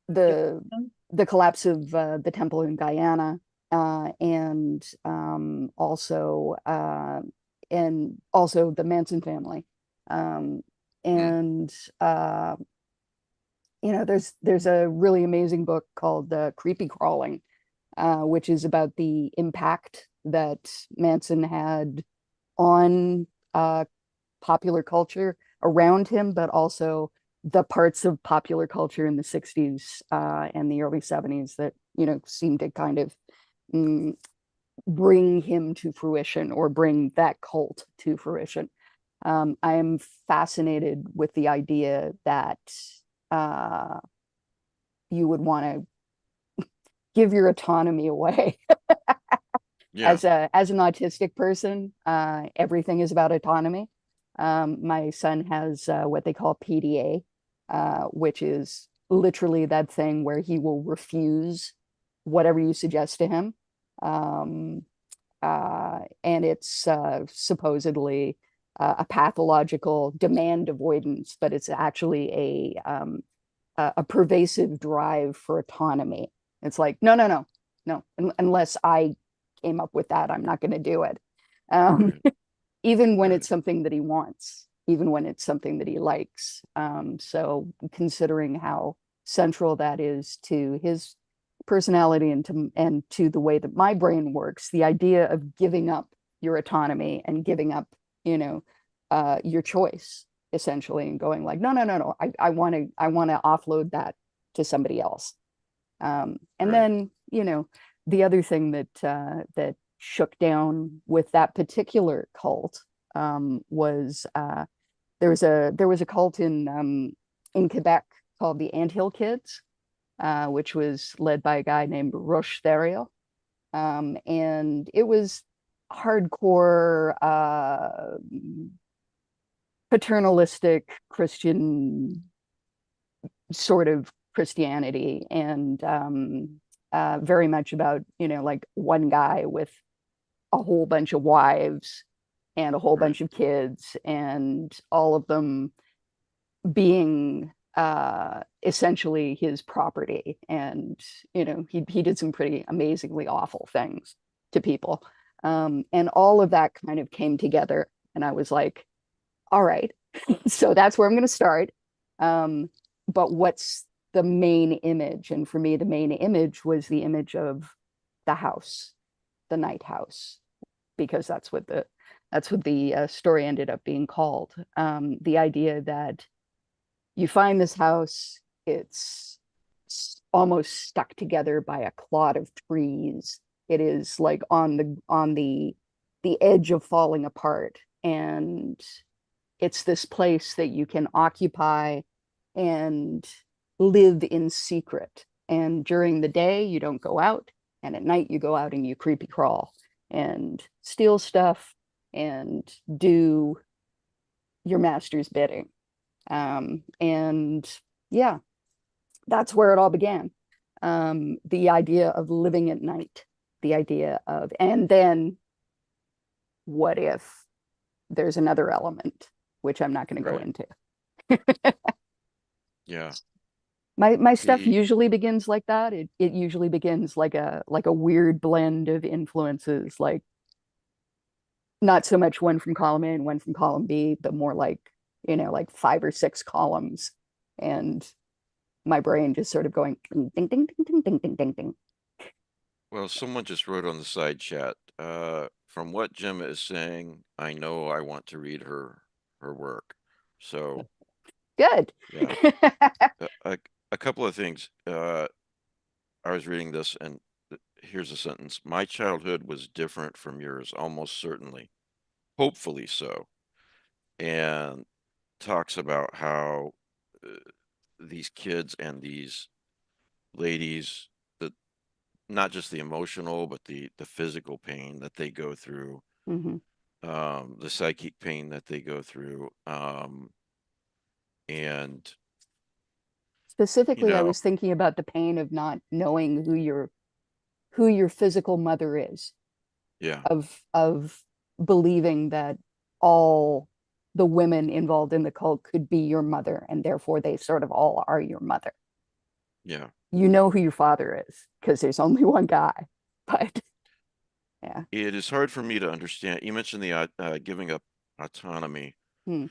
the the collapse of the temple in Guyana, and also the Manson family, and there's a really amazing book called Creepy Crawling, which is about the impact that Manson had on popular culture around him, but also the parts of popular culture in the 60s and the early 70s that, seemed to kind of bring him to fruition or bring that cult to fruition. I am fascinated with the idea that you would want to give your autonomy away. Yeah. As an autistic person, everything is about autonomy. My son has what they call PDA, which is literally that thing where he will refuse whatever you suggest to him. And it's supposedly a pathological demand avoidance, but it's actually a pervasive drive for autonomy. It's like, no, unless I came up with that, I'm not going to do it. Right. Even when Right. it's something that he wants, even when it's something that he likes. So considering how central that is to his personality and to the way that my brain works, the idea of giving up your autonomy and giving up, your choice essentially, and going like, no, I want to offload that to somebody else. And Right. then, the other thing that shook down with that particular cult was there was a cult in Quebec called the Anthill Kids, which was led by a guy named Roche Theriault. And it was hardcore paternalistic Christian sort of Christianity, and very much about, like one guy with a whole bunch of wives and a whole Right. bunch of kids, and all of them being essentially his property. And, he did some pretty amazingly awful things to people. And all of that kind of came together. And I was like, all right, so that's where I'm going to start. But what's the main image? And for me, the main image was the image of the house, the night house, because that's what the story ended up being called. The idea that you find this house, it's almost stuck together by a clod of trees. It is like on the edge of falling apart, and it's this place that you can occupy and live in secret. And during the day, you don't go out, and at night, you go out and you creepy crawl and steal stuff and do your master's bidding. And yeah, that's where it all began. The idea of living at night, the idea of, and then what if there's another element, which I'm not going to go Right. into. Yeah. My stuff The usually begins like that. It usually begins like a weird blend of influences, like not so much one from column A and one from column B, but more like, like 5 or 6 columns, and my brain just sort of going ding ding ding ding ding ding ding ding. Well, someone just wrote on the side chat, from what Gemma is saying, I know I want to read her work. So Good. yeah, a couple of things. I was reading this, and here's a sentence. My childhood was different from yours, almost certainly, hopefully so. And talks about how these kids and these ladies, that not just the emotional, but the physical pain that they go through, Mhm. the psychic pain that they go through, and Specifically, I was thinking about the pain of not knowing who your physical mother is, yeah, of believing that all the women involved in the cult could be your mother, and therefore they sort of all are your mother. yeah. You know who your father is because there's only one guy, but yeah. It is hard for me to understand. You mentioned the giving up autonomy Hmm.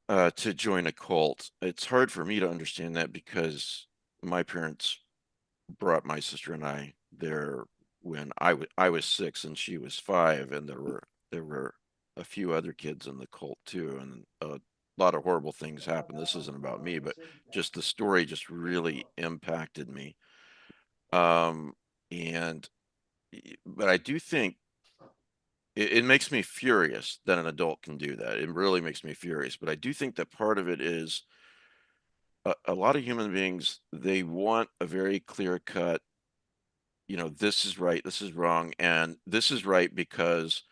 To join a cult. It's hard for me to understand that because my parents brought my sister and I there when I was 6 and she was 5, and there were a few other kids in the cult too, and a lot of horrible things happened. This isn't about me, but just the story just really impacted me. Um, and but I do think it makes me furious that an adult can do that. It really makes me furious. But I do think that part of it is a lot of human beings, they want a very clear cut you know, this is right, this is wrong, and this is right because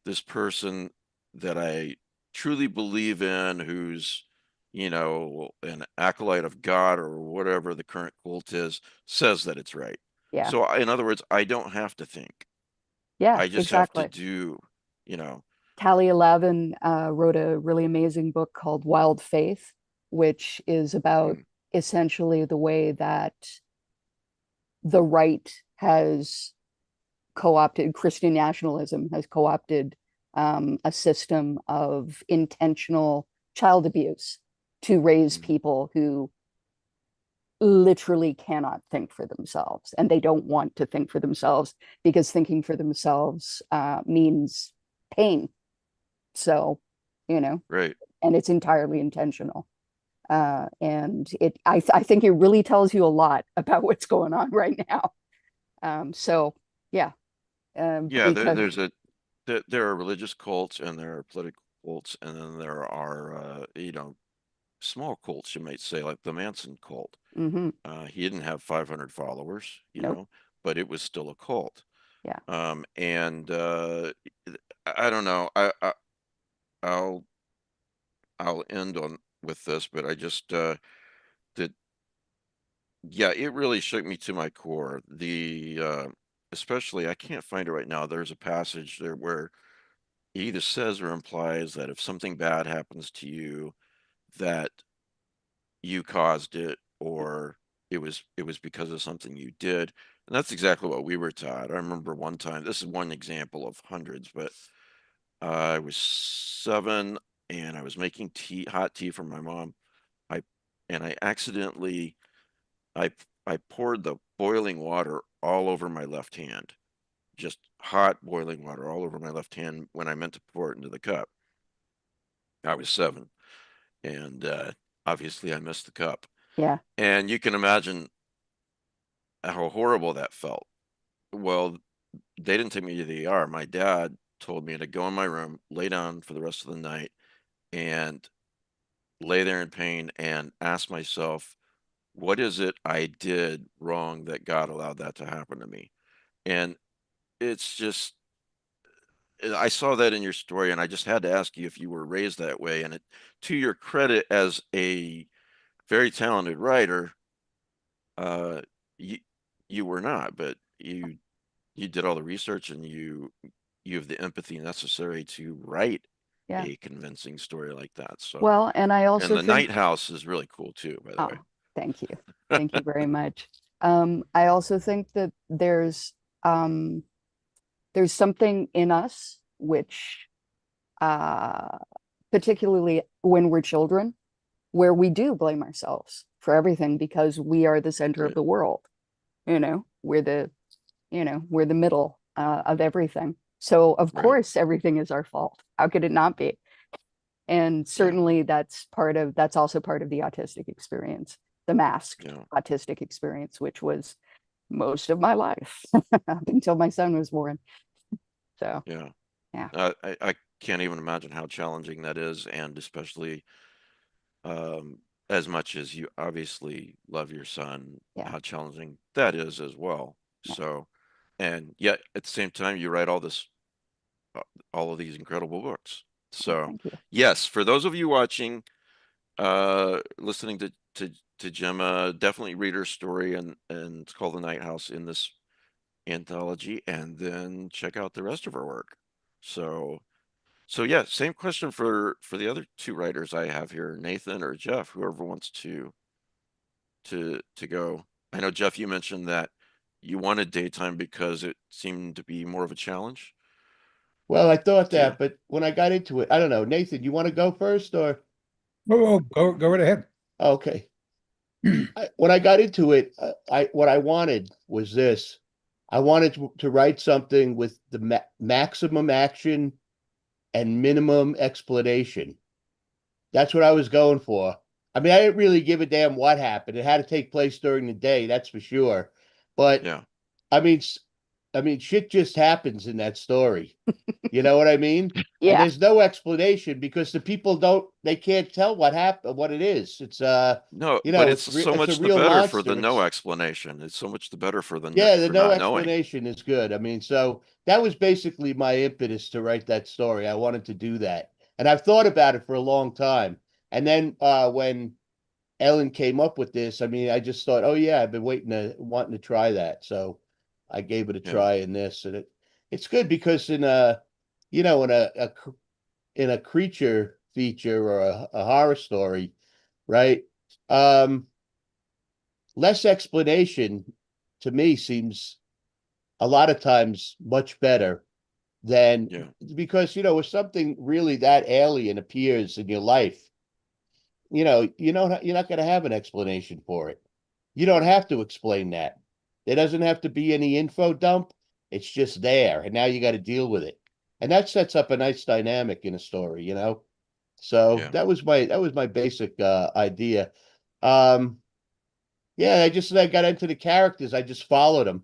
this person that I truly believe in, who's, you know, an acolyte of God or whatever the current cult is, says that it's right. Yeah. So in other words, I don't have to think. Yeah, I just have to exactly. do, you know. Callie Lavin wrote a really amazing book called Wild Faith, which is about Mm, essentially the way that the right has co-opted, Christian nationalism has co-opted a system of intentional child abuse to raise mm, people who literally cannot think for themselves, and they don't want to think for themselves because thinking for themselves means pain. So, you know, right. and it's entirely intentional. And I think it really tells you a lot about what's going on right now. So yeah, Yeah, because there are religious cults and there are political cults, and then there are you know, small cults, you might say, like the Manson cult. mhm, He didn't have 500 followers, you nope, know, but it was still a cult. yeah, And I don't know. I'll I'll end on with this, but I just that yeah, it really shook me to my core. The especially I can't find it right now. There's a passage there where he either says or implies that if something bad happens to you, that you caused it, or it was because of something you did. And that's exactly what we were taught. I remember one time, this is one example of hundreds, but I was 7 and I was making hot tea for my mom. I and I accidentally I I poured the boiling water all over my left hand. Just hot boiling water all over my left hand when I meant to pour it into the cup. I was 7, and obviously I missed the cup. yeah, And you can imagine how horrible that felt. Well, they didn't take me to the ER. My dad told me to go in my room, lay down for the rest of the night, and lay there in pain and ask myself, what is it I did wrong that God allowed that to happen to me? And it's just, I saw that in your story, and I just had to ask you if you were raised that way. And to your credit as a very talented writer, uh, you you were not, but you did all the research and you have the empathy necessary to write yeah. a convincing story like that. So, Well, and I and also the Night think, House is really cool too, by the oh, way. thank you. Thank you very much. I also think that um, there's something in us which, uh, particularly when we're children, where we do blame ourselves for everything because we are the center of Right, the world. You know, we're the middle of everything. So of right, course everything is our fault. How could it not be? And yeah, certainly that's also part of the autistic experience, the masked yeah, autistic experience, which was most of my life up until my son was born. So yeah. yeah, I can't even imagine how challenging that is, and especially um, as much as you obviously love your son, yeah, how challenging that is as well. yeah. So, and yet at the same time, you write uh, all of these incredible books. Oh, So, thank you. yes, for those of you watching, listening to Gemma, definitely read her story, and it's called The Night House in this anthology, and then check out the rest of her work. So, so yeah, same question for the other two writers I have here, Nathan or Jeff, whoever wants to go. I know Jeff, you mentioned that you wanted daytime because it seemed to be more of a challenge Well, I thought to you. that, but when I got into it, I don't know. Nathan, you want to go first or? Oh, go right ahead. Okay. When I got into it, what I wanted was this. I wanted to write something with the maximum action and minimum explanation. That's what I was going for. I mean, I didn't really give a damn what happened. It had to take place during the day, that's for sure. But Yeah, I mean, I mean, shit just happens in that story. You know what I mean? And Yeah. there's no explanation because the people they can't tell what happened, what it is. It's No, you but know, it's so it's a much the real better for the monster. no It's explanation. It's so much the better for the yeah, the for no not knowing. explanation is good. I mean, so that was basically my impetus to write that story. I wanted to do that. And I've thought about it for a long time. And then when Ellen came up with this, I mean, I just thought, oh yeah, I've been wanting to try that. So I gave it a Yeah. try in this, and it's good because in you know, in a creature feature or a horror story, right? Less explanation to me seems a lot of times much better than Yeah. because you know if something really that alien appears in your life, you know, you're not going to have an explanation for it. You don't have to explain that. There doesn't have to be any info dump. It's just there, and now you got to deal with it. And that sets up a nice dynamic in a story, you know. So Yeah. that was my basic idea. Um, yeah, I got into the characters. I just followed them,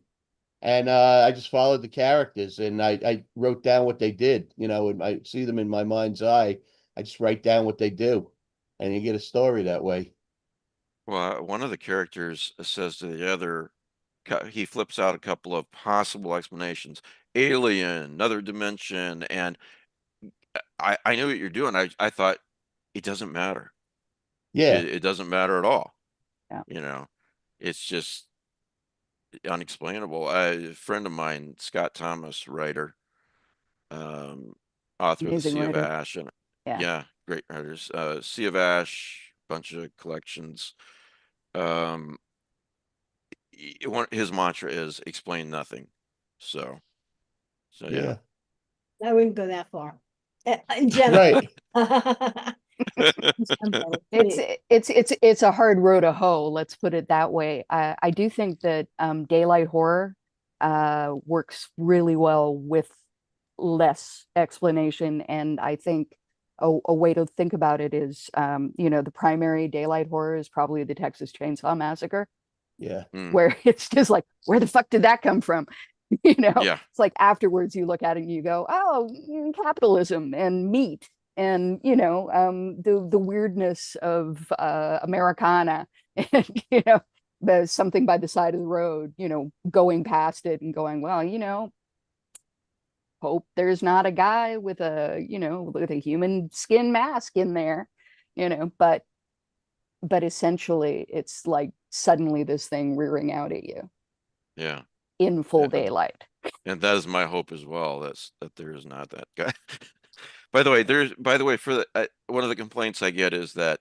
and I just followed the characters, and I wrote down what they did. You know, and I see them in my mind's eye. I just write down what they do, and you get a story that way. Well, one of the characters says to the other, he flips out a couple of possible explanations. Alien, another dimension, and I knew what you're doing. I thought it doesn't matter. Yeah, It doesn't matter at all. Yeah. You know, it's just unexplainable. A friend of mine, Scott Thomas, writer, um, author of the Amazing Sea of writer. Ash, and Yeah. yeah, great writers. Sea of Ash, bunch of collections. Um, his mantra is explain nothing. So yeah. yeah, I wouldn't go that far. In general. right. It's a hard row to hoe, let's put it that way. I do think that daylight horror works really well with less explanation, and I think a way to think about it is you know, the primary daylight horror is probably the Texas Chainsaw Massacre, Yeah, where it's just like, where the fuck did that come from? You know, Yeah. it's like afterwards you look at it and you go, oh, capitalism and meat and you know the weirdness of Americana and you know the something by the side of the road, you know, going past it and going, well, you know, hope there's not a guy with a, you know, with a human skin mask in there, you know, but essentially it's like suddenly this thing rearing out at you Yeah. in full And, daylight. and that is my hope as well. That there is not that guy. By the way, for the one of the complaints I get is that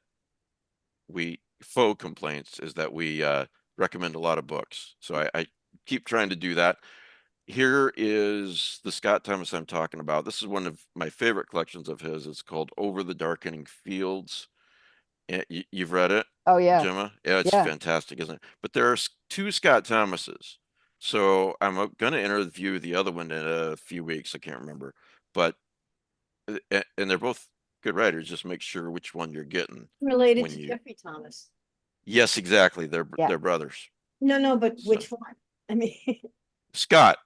faux complaints is that we recommend a lot of books. So I keep trying to do that. Here is the Scott Thomas I'm talking about. This is one of my favorite collections of his. It's called Over the Darkening Fields. You've read it, Oh yeah. Gemma? Yeah, it's Yeah. fantastic, isn't it? But there are two Scott Thomases. So I'm going to interview the other one in a few weeks. I can't remember. But, and they're both good writers. Just make sure which one you're getting. Related when to you- Jeffrey Thomas. Yes, exactly. Yeah. They're brothers. No, but So- which one? I mean, Scott.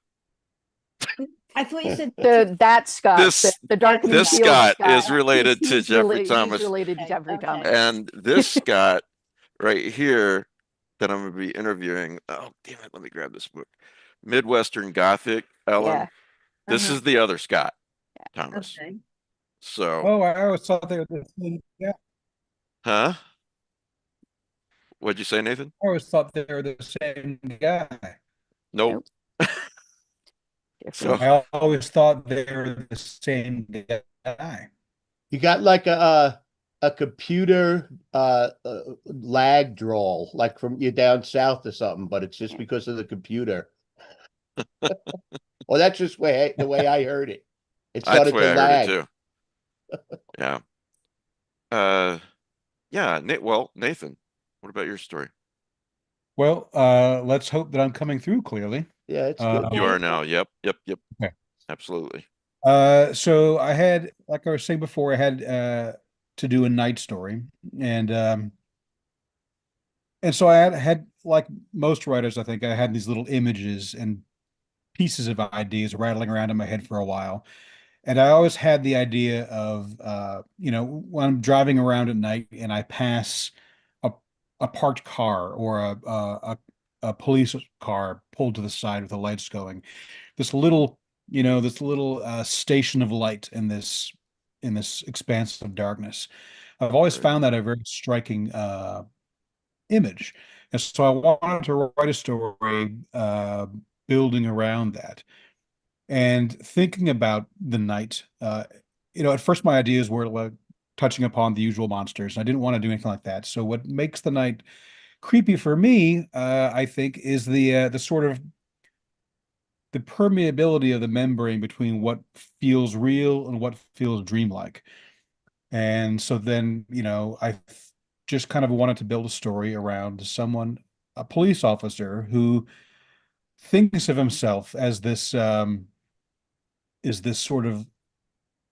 I thought you said That Scott, This- the Darkening This Fields Scott Scott, is related to he's Jeffrey He's Thomas. related to Okay, Jeffrey okay. Thomas. And this Scott right here that I'm going to be interviewing. Oh, damn it. Let me grab this book. Midwestern Gothic, Ellen. Yeah. This is the other Scott Thomas. Okay. So, Oh, I always thought they were the same. Yeah, huh? What'd you say, Nathan? I always thought they were the same guy. Nope. So, Different. I always thought they were the same guy. you got like a computer lag drawl, like from you down south or something, but it's just because of the computer. Well, that's just the way I heard it. It that's started the way to I lag. heard it too. Yeah. Yeah. Well, Nathan, what about your story? Well, let's hope that I'm coming through clearly. Yeah, it's good. You Yeah. are now. Yep. Okay. Absolutely. So I had, like I was saying before, I had to do a night story, and so I had like most writers, I think I had these little images and pieces of ideas rattling around in my head for a while. And I always had the idea of, when I'm driving around at night and I pass a, a parked car or a police car pulled to the side with the lights going, this little, station of light in this expanse of darkness. I've always Right. found that a very striking image. And so I wanted to write a story building around that and thinking about the night. At first my ideas were like touching upon the usual monsters. And I didn't want to do anything like that. So what makes the night creepy for me, I think, is the sort of the permeability of the membrane between what feels real and what feels dreamlike. And so then, just kind of wanted to build a story around someone, a police officer who thinks of himself as this is this sort of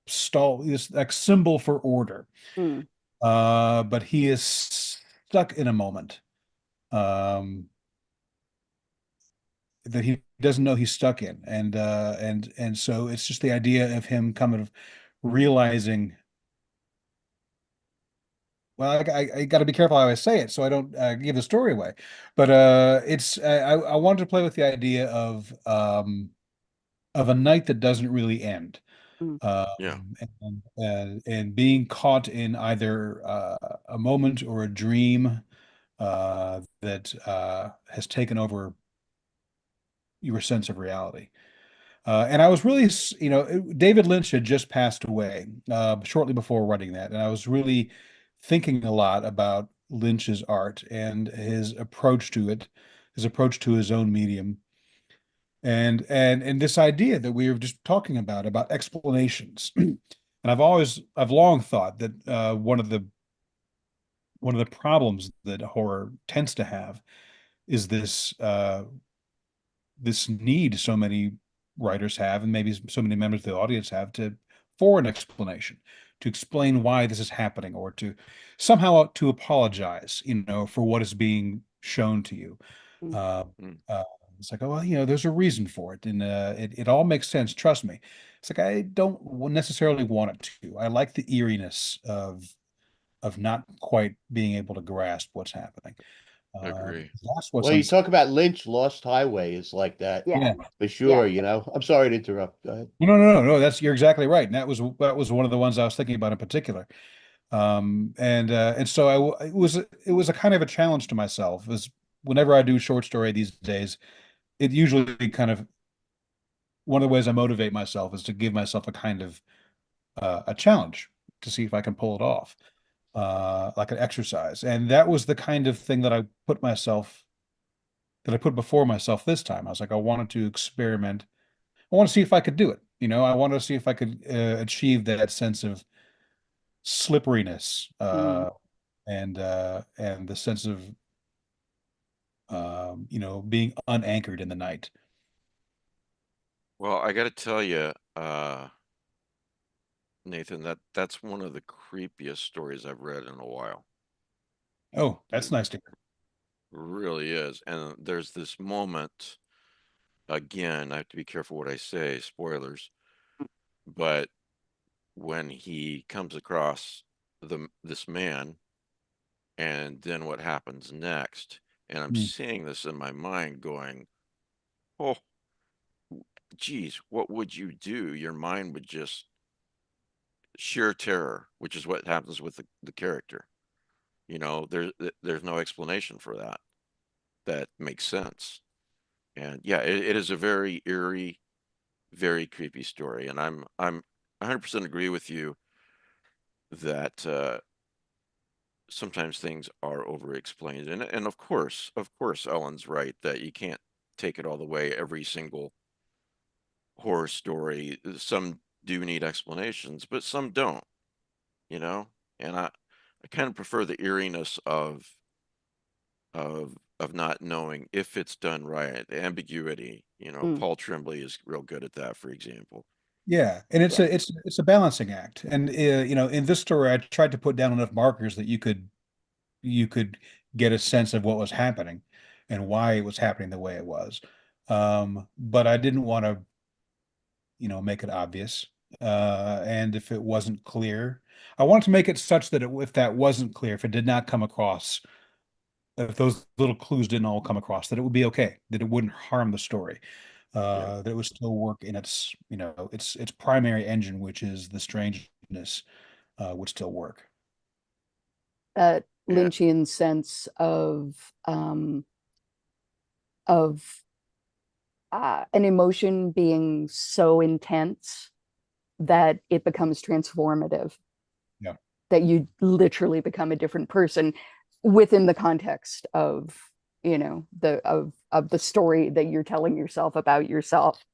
this like symbol for order. Mm. But he is stuck in a moment that he doesn't know he's stuck in. And so it's just the idea of him kind of realizing, well, I got to be careful how I say it so I don't give the story away. But I wanted to play with the idea of a night that doesn't really end. Mm. Yeah. And being caught in either a moment or a dream that has taken over your sense of reality. And I was really, David Lynch had just passed away shortly before writing that, and I was really thinking a lot about Lynch's art and his approach to it, his approach to his own medium, and this idea that we were just talking about explanations. And I've long thought that one of the problems that horror tends to have is this need so many writers have, and maybe so many members of the audience have, for an explanation, to explain why this is happening, or to somehow to apologize, for what is being shown to you. Mm. Mm. It's like, oh, well, there's a reason for it, and it all makes sense. Trust me. It's like I don't necessarily want it to. I like the eeriness of not quite being able to grasp what's happening. Agree. That's what's Well, you talk about Lynch, Lost Highway is like that Yeah. yeah. for sure. Yeah. I'm sorry to interrupt. Go ahead. No. You're exactly right. And that was one of the ones I was thinking about in particular. And so it was a kind of a challenge to myself. Is whenever I do short story these days, it usually kind of one of the ways I motivate myself is to give myself a kind of a challenge to see if I can pull it off, like an exercise. And that was the kind of thing that I put before myself this time. I was like, I wanted to experiment. I want to see if I could do it. I want to see if I could achieve that sense of slipperiness Mm. and the sense of being unanchored in the night. Well, I got to tell you, Nathan, that's one of the creepiest stories I've read in a while. Oh, that's nice to hear. Really is. And there's this moment, again, I have to be careful what I say, spoilers, but when he comes across this man and then what happens next, and I'm seeing this in my mind going, oh, geez, what would you do? Your mind would just sheer terror, which is what happens with the character. There's no explanation for that. That makes sense. And yeah, it is a very eerie, very creepy story. And I'm 100% agree with you that sometimes things are over explained. And of course, Ellen's right that you can't take it all the way every single horror story. Some do need explanations, but some don't, you know? And I kind of prefer the eeriness of not knowing if it's done right, the ambiguity. Mm. Paul Tremblay is real good at that, for example. Yeah, and Yeah. it's a balancing act. And in this story, I tried to put down enough markers that you could get a sense of what was happening and why it was happening the way it was. But I didn't want to, make it obvious. And if it wasn't clear, I wanted to make it such that if that wasn't clear, if it did not come across, if those little clues didn't all come across, that it would be okay, that it wouldn't harm the story, that it would still work in its, its primary engine, which is the strangeness, would still work. That Yeah. Lynchian sense of an emotion being so intense that it becomes transformative. Yeah. That you literally become a different person within the context of, of the story that you're telling yourself about yourself,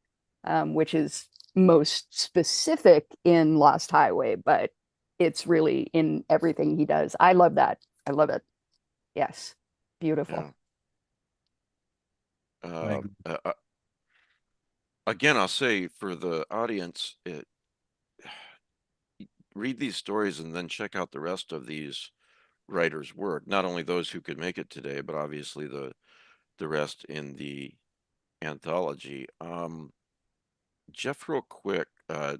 which is most specific in Lost Highway, but it's really in everything he does. I love that. I love it. Yes. Beautiful. Yeah. Again, I'll say for the audience, read these stories and then check out the rest of these writers' work. Not only those who could make it today, but obviously the rest in the anthology. Jeff, real quick, I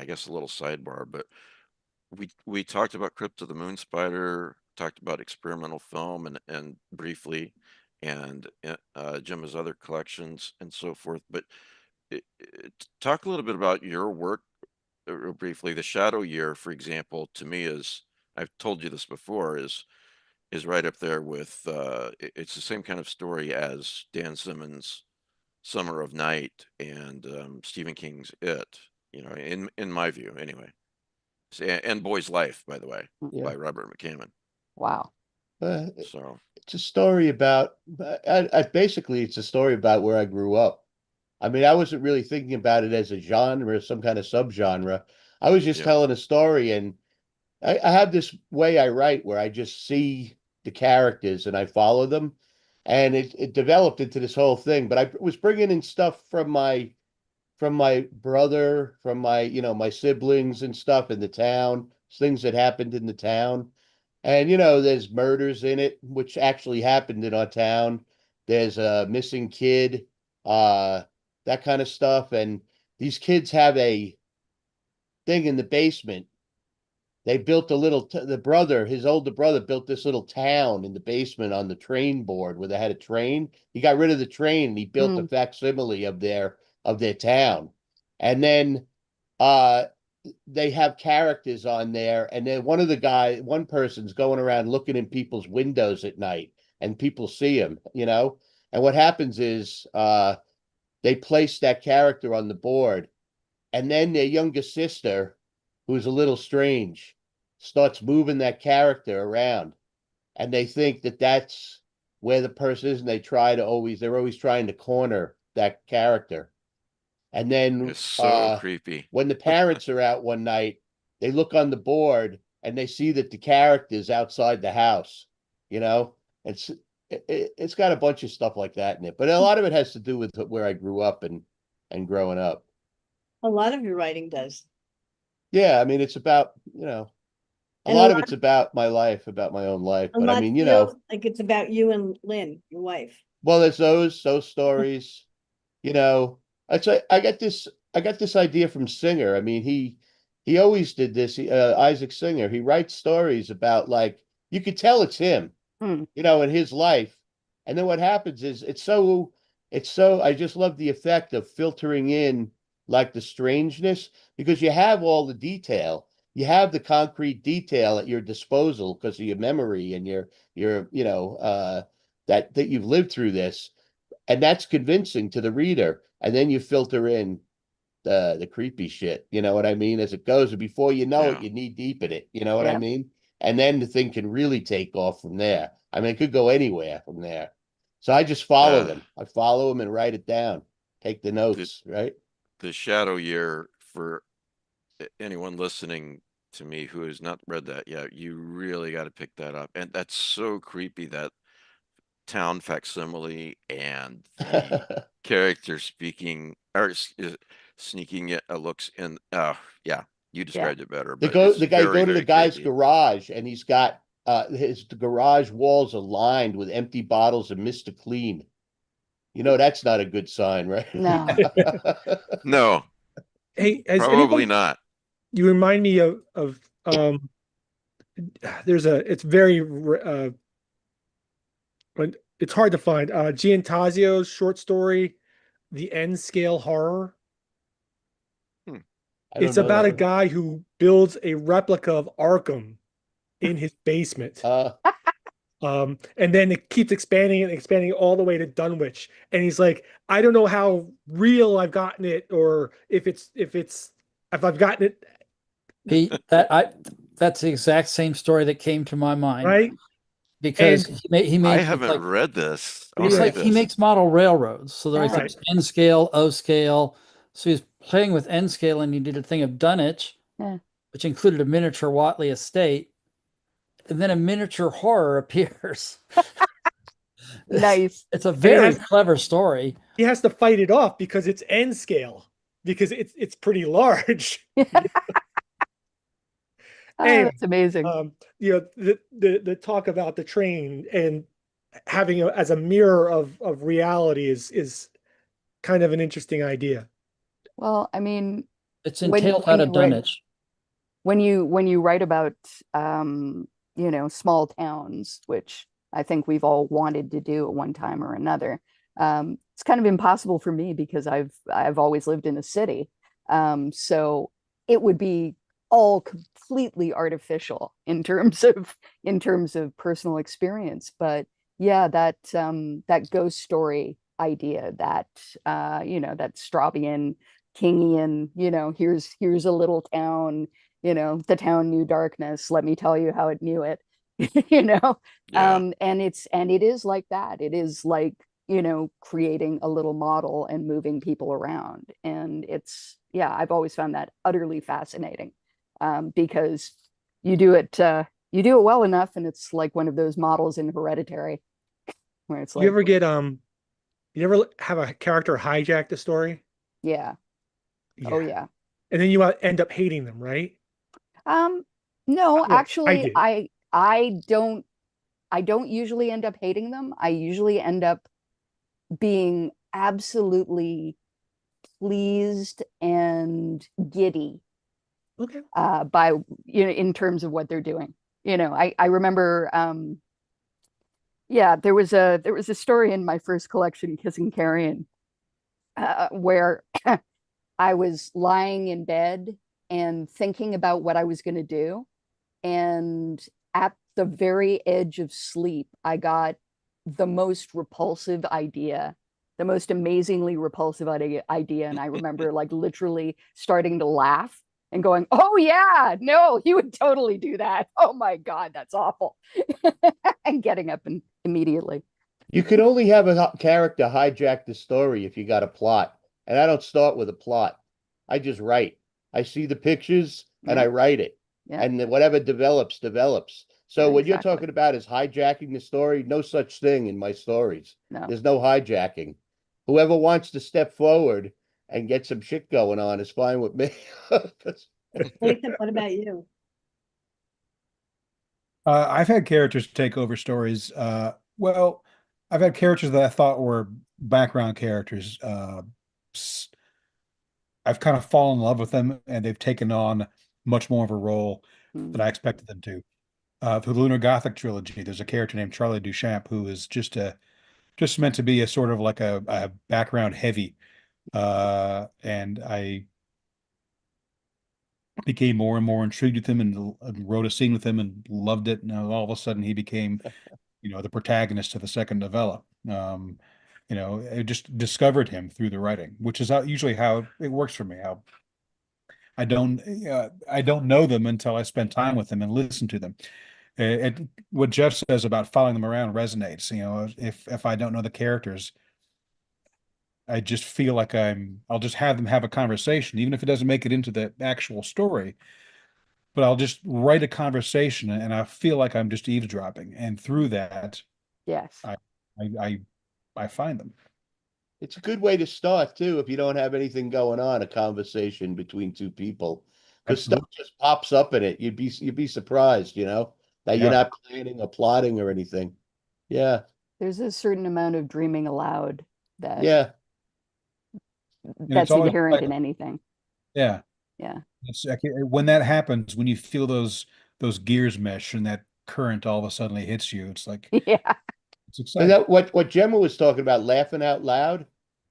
guess a little sidebar, but we talked about Crypt of the Moon Spider, talked about experimental film and briefly, and Gemma's other collections and so forth. But talk a little bit about your work real briefly. The Shadow Year, for example, to me is, I've told you this before, is right up there with it's the same kind of story as Dan Simmons' Summer of Night and Stephen King's It, in my view anyway. And Boy's Life, by the way, Yeah. by Robert McCammon. Wow. So It's a story about, basically, it's a story about where I grew up. I mean, I wasn't really thinking about it as a genre, some kind of subgenre. I was just yeah, telling a story, and I have this way I write where I just see the characters and I follow them, and it developed into this whole thing. But I was bringing in stuff from my brother, from my my siblings and stuff in the town, things that happened in the town. And there's murders in it, which actually happened in our town. There's a missing kid, uh, that kind of stuff. And these kids have a thing in the basement. They built a little, his older brother built this little town in the basement on the train board where they had a train. He got rid of the train and he built a facsimile of their town. And then uh they have characters on there, and then one person's going around looking in people's windows at night, and people see him, and what happens is they place that character on the board, and then their younger sister, who's a little strange, starts moving that character around, and they think that that's where the person is, and they're always trying to corner that character. And then it's so creepy. when the parents are out one night, they look on the board and they see that the character's outside the house. You know, it's it's got a bunch of stuff like that in it, but a lot of it has to do with where I grew up and growing up. A lot of your writing does. Yeah, I mean, it's about a And lot of it's about my life, about my own life. A But I lot mean, feels like it's about you and Lynn, your wife. well, there's those stories. You know, I got this idea from Singer. I mean, he always did this. Isaac Singer. He writes stories about, like, you could tell it's him, in his life. And then what happens is it's so I just love the effect of filtering in, like, the strangeness, because you have all the detail. You have the concrete detail at your disposal because of your memory and your that you've lived through this, and that's convincing to the reader. And then you filter in the creepy shit, you know what I mean, as it goes. And before you know it, Yeah. you're knee deep in it, you know what I Yeah. mean? And then the thing can really take off from there. I mean, it could go anywhere from there. So I just follow them. I follow them and write it down, take the notes, right? The Shadow Year, for anyone listening to me who has not read that yet, you really got to pick that up. And that's so creepy, that town facsimile and the character speaking or sneaking it looks in. Yeah, you described it better, but it's The guy very, go to the very guy's creepy. garage, and he's got his garage walls are lined with empty bottles of Mr. Clean. You know, that's not a good sign, right? No. No, Hey, has probably anybody, not. you remind me of it's very but it's hard to find. Giantasio's short story, The End Scale Horror. I don't It's know about that a one. guy who builds a replica of Arkham in his basement. And then it keeps expanding and expanding all the way to Dunwich. And he's like, I don't know how real I've gotten it, or if I've gotten it That's the exact same story that came to my mind right. because And he I made it's haven't like read this. I want it's to read like he this. makes model railroads. So there's Yeah. like right, N scale, O scale. So he's playing with N scale and he did a thing of Dunwich, Yeah. which included a miniature Watley estate. And then a miniature horror appears. Nice. It's a and very clever story. he has to fight it off because it's N scale, because it's pretty large. Oh, Anyway, that's amazing. the talk about the train and having it as a mirror of reality is kind of an interesting idea. Well, I mean, It's when entailed when out you of write Dunwich. when you write about small towns, which I think we've all wanted to do at one time or another, it's kind of impossible for me because I've always lived in a city. So it would be all completely artificial in terms of personal experience. But yeah, that ghost story idea, that Strabian Kingian, here's a little town, the town knew darkness, let me tell you how it knew it. you know Yeah. and it is like that. It is like, creating a little model and moving people around. And I've always found that utterly fascinating, because you do it well enough, and it's like one of those models in Hereditary where it's You like, ever you ever have a character hijack the story? yeah, oh Yeah. yeah. And then you end up hating them, right? No, Well, I actually, do. I don't usually end up hating them. I usually end up being absolutely pleased and giddy, Okay. by, in terms of what they're doing. I remember, there was a story in my first collection, Kissing Carrion, where I was lying in bed and thinking about what I was going to do. And at the very edge of sleep, I got the most repulsive idea, the most amazingly repulsive idea. And I remember like literally starting to laugh and going, oh, yeah, no, he would totally do that. Oh my God, that's awful. And getting up and immediately. You can only have a character hijack the story if you got a plot. And I don't start with a plot. I just write. I see the pictures and Yeah, I write it. yeah, And then whatever develops, develops. So yeah, what you're exactly. talking about is hijacking the story. No such thing in my stories. No. There's no hijacking. Whoever wants to step forward and get some shit going on is fine with me. Nathan, what about you? I've had characters take over stories. Well, I've had characters that I thought were background characters. I've kind of fallen in love with them, and they've taken on much more of a role than Mm. I expected them to. For the Lunar Gothic trilogy, there's a character named Charlie Duchamp who is just meant to be a sort of like a background heavy. And I became more and more intrigued with him and wrote a scene with him and loved it. And all of a sudden he became, the protagonist of the second novella. I just discovered him through the writing, which is usually how it works for me. How I don't know them until I spend time with them and listen to them. What Jeff says about following them around resonates. If I don't know the characters, I just feel like I'll just have them have a conversation, even if it doesn't make it into the actual story. But I'll just write a conversation, and I feel like I'm just eavesdropping. And through that, Yes. I I I find them. It's a good way to start too if you don't have anything going on, a conversation between two people. Because stuff Absolutely. just pops up in it. You'd be surprised, that you're Yeah. not planning or plotting or anything. Yeah. There's a certain amount of dreaming aloud that Yeah. And it's that's always inherent like, in anything. yeah, Yeah. it's when that happens, when you feel those gears mesh and that current all of a sudden hits you, it's like Yeah. it's Is exciting. that what Gemma was talking about, laughing out loud?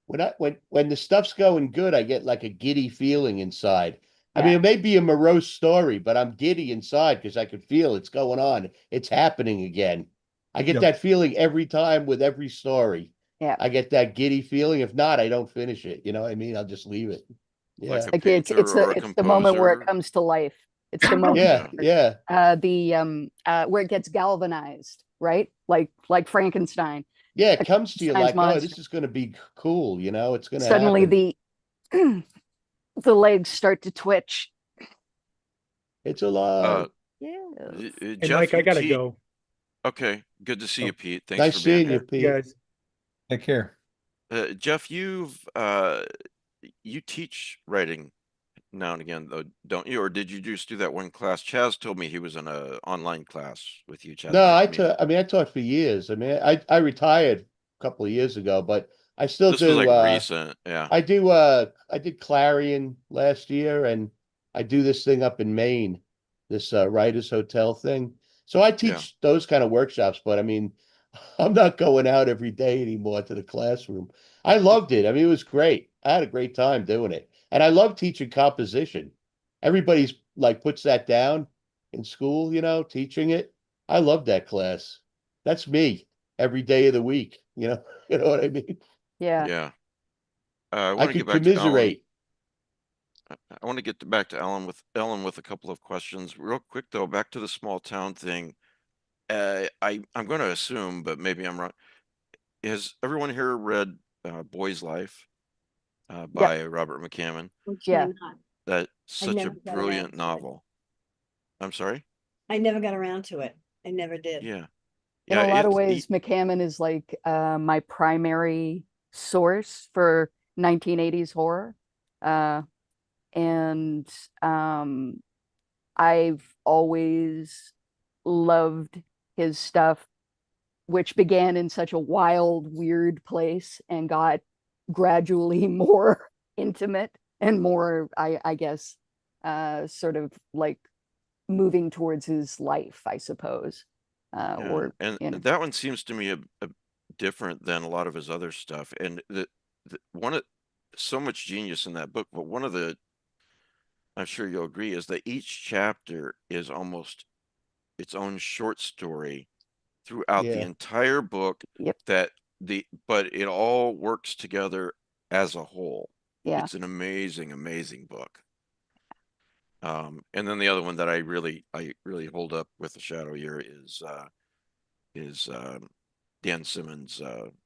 When the stuff's going good, I get like a giddy feeling inside. I mean, Yeah. it may be a morose story, but I'm giddy inside because I could feel it's going on. It's happening again. I get Yep. that feeling every time with every story. Yeah. I get that giddy feeling. If not, I don't finish it. You know what I mean? I'll just leave it. Like Yeah. a Like painter or a it's the moment where it composer. comes to life. It's the moment Yeah. Yeah. where it gets galvanized, right? Like Frankenstein. Yeah. It comes to you Frankenstein's like, oh, monster. this is going to be cool. You know, it's going to Suddenly happen. the legs start to twitch. It's alive. Yeah. Hey, Jeff, Mike, I you gotta teach. go. Okay, good to see you, Oh, Pete. Thanks Nice for being seeing you, here. you Pete. guys. Take care. Jeff, you teach writing now and again, though, don't you? Or did you just do that one class? Chaz told me he was in a online class with you, Chaz. No, McNamee. I taught for years. I mean, I retired a couple of years ago, but I still This was do. like recent, yeah. I did Clarion last year, and I do this thing up in Maine, this Writers Hotel thing. So I Yeah. teach those kind of workshops, but I mean, I'm not going out every day anymore to the classroom. I loved it. I mean, it was great. I had a great time doing it. And I love teaching composition. Everybody's like puts that down in school, you know, teaching it. I love that class. That's me every day of the week, you know, you know what I mean? Yeah. Yeah. I I want to get could back to Ellen. commiserate. I want to get back to Ellen with a couple of questions. Real quick though, back to the small town thing. I'm going to assume, but maybe I'm wrong. Has everyone here read Boy's Life by Robert McCammon? Yeah. Not. That's I such a never got around brilliant to it. novel. I'm sorry? I never got around to it. I never did. Yeah. In Yeah, a lot of ways, McCammon is like my primary source for 1980s horror. And I've always loved his stuff, which began in such a wild, weird place and got gradually more intimate and more, I guess, sort of like moving towards his life, I suppose. Or and you know. that one seems to me a different than a lot of his other stuff. And the one of so much genius in that book, but one of the, I'm sure you'll agree, is that each chapter is almost its own short story throughout the Yeah. entire book. Yep. But it all works together as a whole. Yeah. It's an amazing, amazing book. And then the other one that I really hold up with the Shadow Year is Dan Simmons'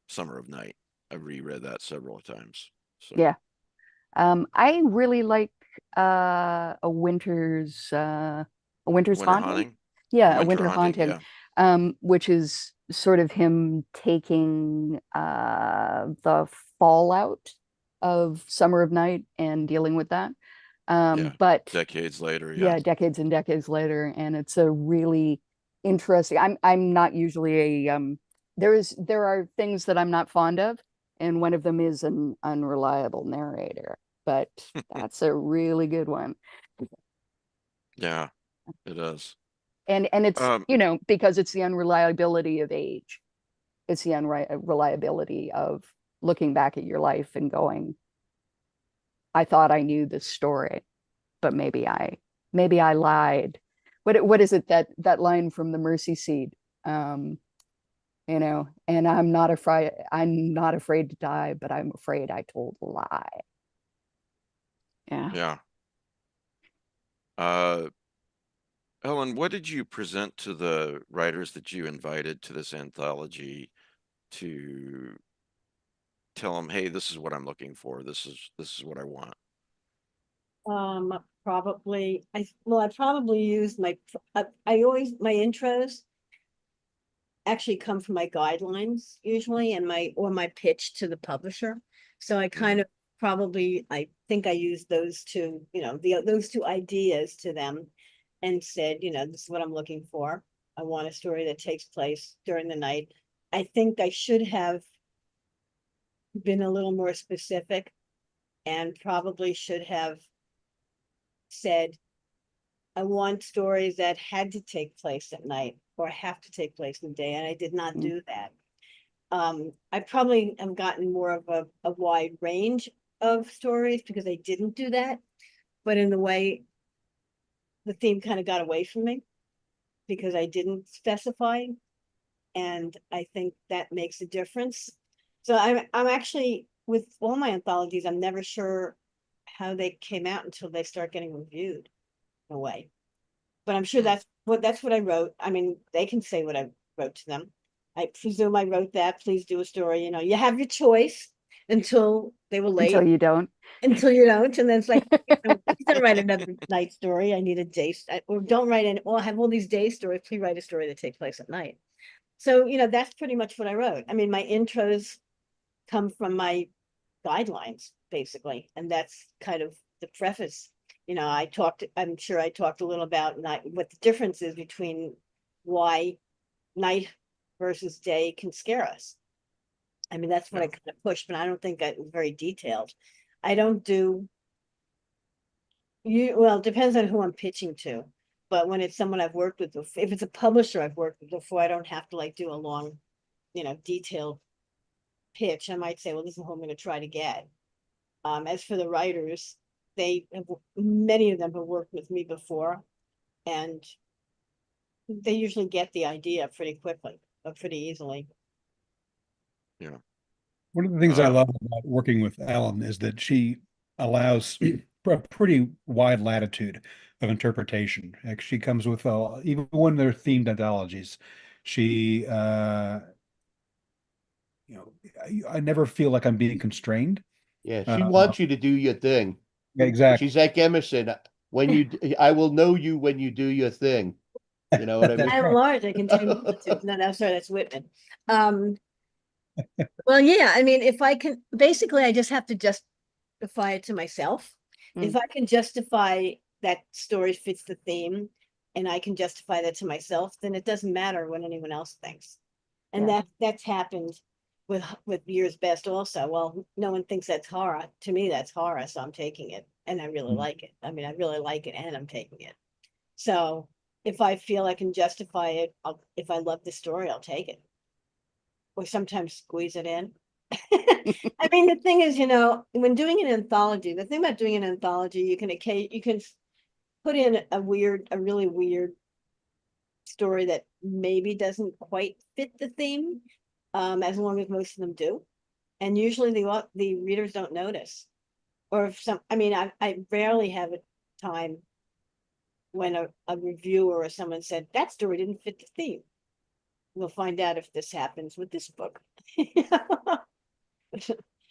Summer of Night. I've reread that several times. So Yeah. I really like a winter's Winter haunting. Haunting. Yeah, a Winter winter Haunting, haunting. Which is sort of him taking the fallout of Summer of Night and dealing with that. Yeah. But Decades later, yeah. decades and decades later, and it's a really interesting. I'm not usually a there are things that I'm not fond of, and one of them is an unreliable narrator, but that's a really good one. Yeah, it is. And it's because it's the unreliability of age. It's the unreliability of looking back at your life and going, I thought I knew this story, but maybe I lied. What is it, that line from the Mercy Seat? And I'm not afraid to die, but I'm afraid I told a lie. Yeah. Yeah. Ellen, what did you present to the writers that you invited to this anthology to tell them, hey, this is what I'm looking for. This is what I want. Probably I probably use my my intros actually come from my guidelines usually and my pitch to the publisher. So I kind of I think I used those two, those two ideas to them and said, this is what I'm looking for. I want a story that takes place during the night. I think I should have been a little more specific and probably should have said, I want stories that had to take place at night or have to take place in the day, and I did not do that. I probably have gotten more of a wide range of stories because I didn't do that, but in the way the theme kind of got away from me because I didn't specify, and I think that makes a difference. So I'm actually, with all my anthologies, I'm never sure how they came out until they start getting reviewed in a way. But I'm sure that's what I wrote. I mean, they can say what I wrote to them. I presume I wrote that. Please do a story. You know, you have your choice until they were late. Until you don't. Until you don't, and then it's like, please don't write another night story. I need a day, or don't write any. Well, I have all these day stories. Please write a story that takes place at night. So, you know, that's pretty much what I wrote. I mean, my intros come from my guidelines, basically, and that's kind of the preface. You know, I'm sure I talked a little about what the difference is between why night versus day can scare us. I mean, that's what I kind of pushed, but I don't think I was very detailed. I don't do well, it depends on who I'm pitching to. But when it's someone I've worked with, if it's a publisher I've worked with before, I don't have to like do a long, you know, detailed pitch. I might say, well, this is who I'm going to try to get. As for the writers, many of them have worked with me before, and they usually get the idea pretty quickly, or pretty easily. Yeah. One of the things I love about working with Ellen is that she allows a pretty wide latitude of interpretation. Like she comes with even when they're themed anthologies, she you know, I never feel like I'm being constrained. Yeah, she wants you to do your thing. Yeah, exactly. She's like Emerson. I will know you when you do your thing. You know what I mean? I'm large, I can tell you. No, no, sorry, that's Whitman. Well, yeah, I mean, if I can, basically, I just have to justify it to myself. If I can justify that story fits the theme and I can justify that to myself, then it doesn't matter what anyone else thinks. And that's happened with Year's Best also. Well, no one thinks that's horror. To me, that's horror, so I'm taking it. And I really like it. I mean, I really like it and I'm taking it. So if I feel I can justify it, if I love the story, I'll take it. Or sometimes squeeze it in. I mean, the thing is, you know, when doing an anthology, the thing about doing an anthology, you can put in a really weird story that maybe doesn't quite fit the theme, as long as most of them do. And usually the readers don't notice. Or if I mean, I rarely have a time when a reviewer or someone said, that story didn't fit the theme. We'll find out if this happens with this book.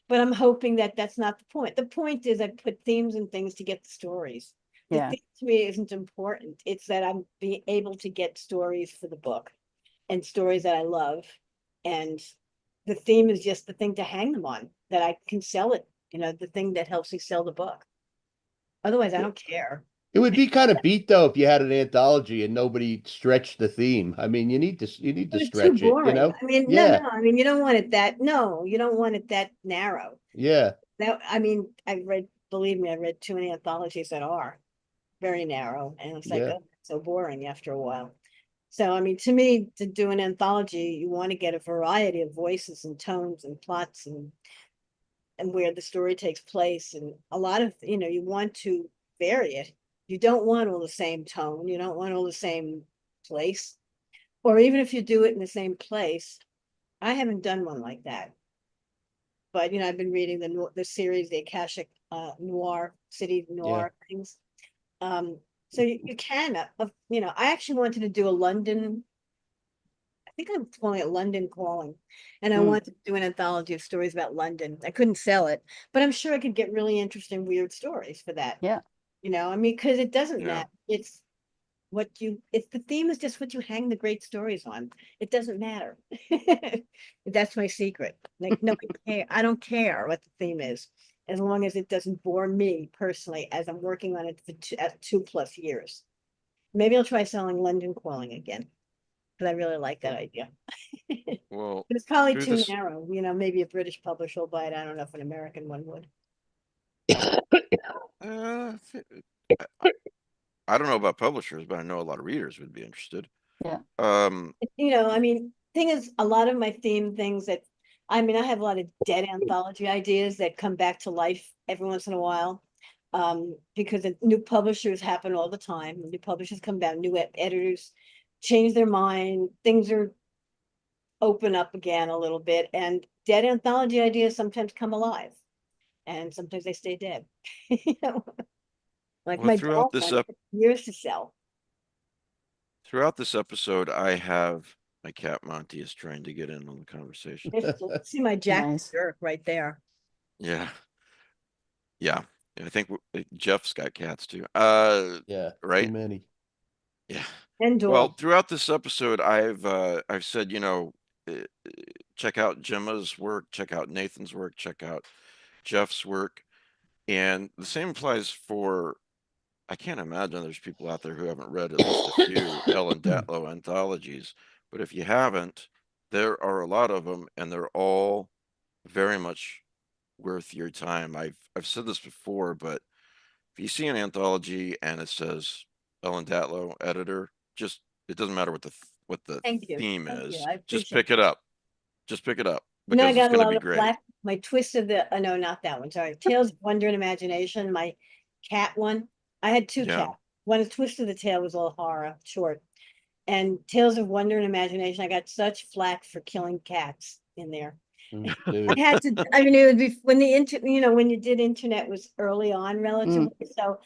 But I'm hoping that that's not the point. The point is I put themes and things to get the stories. The theme to me isn't important. It's that I'm being able to get stories for the book and stories that I love. And the theme is just the thing to hang them on, that I can sell it, you know, the thing that helps me sell the book. Otherwise, I don't care. It would be kind of beat though if you had an anthology and nobody stretched the theme. I mean, you need to stretch it, you know? I mean, Yeah. no, I mean, you don't want it that, no, you don't want it that narrow. Yeah. That, I mean, believe me, I read too many anthologies that are very narrow, and it's like, oh, so boring after a while. So, I mean, to me, to do an anthology, you want to get a variety of voices and tones and plots and where the story takes place, and a lot of, you know, you want to vary it. You don't want all the same tone. You don't want all the same place. Or even if you do it in the same place, I haven't done one like that. But, you know, I've been reading the series, the Akashic Noir, City Noir things. So you can, you know, I actually wanted to do a London, I think I'm calling it London Calling. And I wanted to do an anthology of stories about London. I couldn't sell it, but I'm sure I could get really interesting, weird stories for that. Yeah. You know, I mean, because it doesn't matter. It's the theme is just what you hang the great stories on. It doesn't matter. That's my secret. Like, no, I don't care what the theme is, as long as it doesn't bore me personally as I'm working on it for 2+ years. Maybe I'll try selling London Calling again. because I really like that idea. Well, But it's probably through too this, narrow, you know, maybe a British publisher will buy it. I don't know if an American one would. uh, I don't know about publishers, but I know a lot of readers would be interested. Yeah. You know, I mean, thing is, a lot of my theme things that, I mean, I have a lot of dead anthology ideas that come back to life every once in a while. Because the new publishers happen all the time. New publishers come down, new editors change their mind, things are open up again a little bit, and dead anthology ideas sometimes come alive, and sometimes they stay dead. You know, like Well, my throughout doll this one took years to sell. throughout this episode, I have my cat Monty is trying to get in on the conversation. See my Jack the Nice. Jerk right there. Yeah. Yeah. I think Jeff's got cats too. Yeah, Right? too many. Yeah. And Well, dog. throughout this episode, I've said, you know, check out Gemma's work, check out Nathan's work, check out Jeff's work, and the same applies for. I can't imagine there's people out there who haven't read at least a few Ellen Datlow anthologies, but if you haven't, there are a lot of them, and they're all very much worth your time. I've said this before, but if you see an anthology and it says Ellen Datlow editor, just it doesn't matter what the Thank you. theme Thank you. is. I Just appreciate pick it up. Just pick it up You know, I because it's got a going to lot be of great. flack. My twist of the, no, not that one, sorry. Tales of Wonder and Imagination, my cat one. I had two Yeah. cats. One, Twist of the Tail was all horror, short. And Tales of Wonder and Imagination, I got such flack for killing cats in there. I Dude. had to, I mean, it would be when the you know, when you did internet was early on relatively, so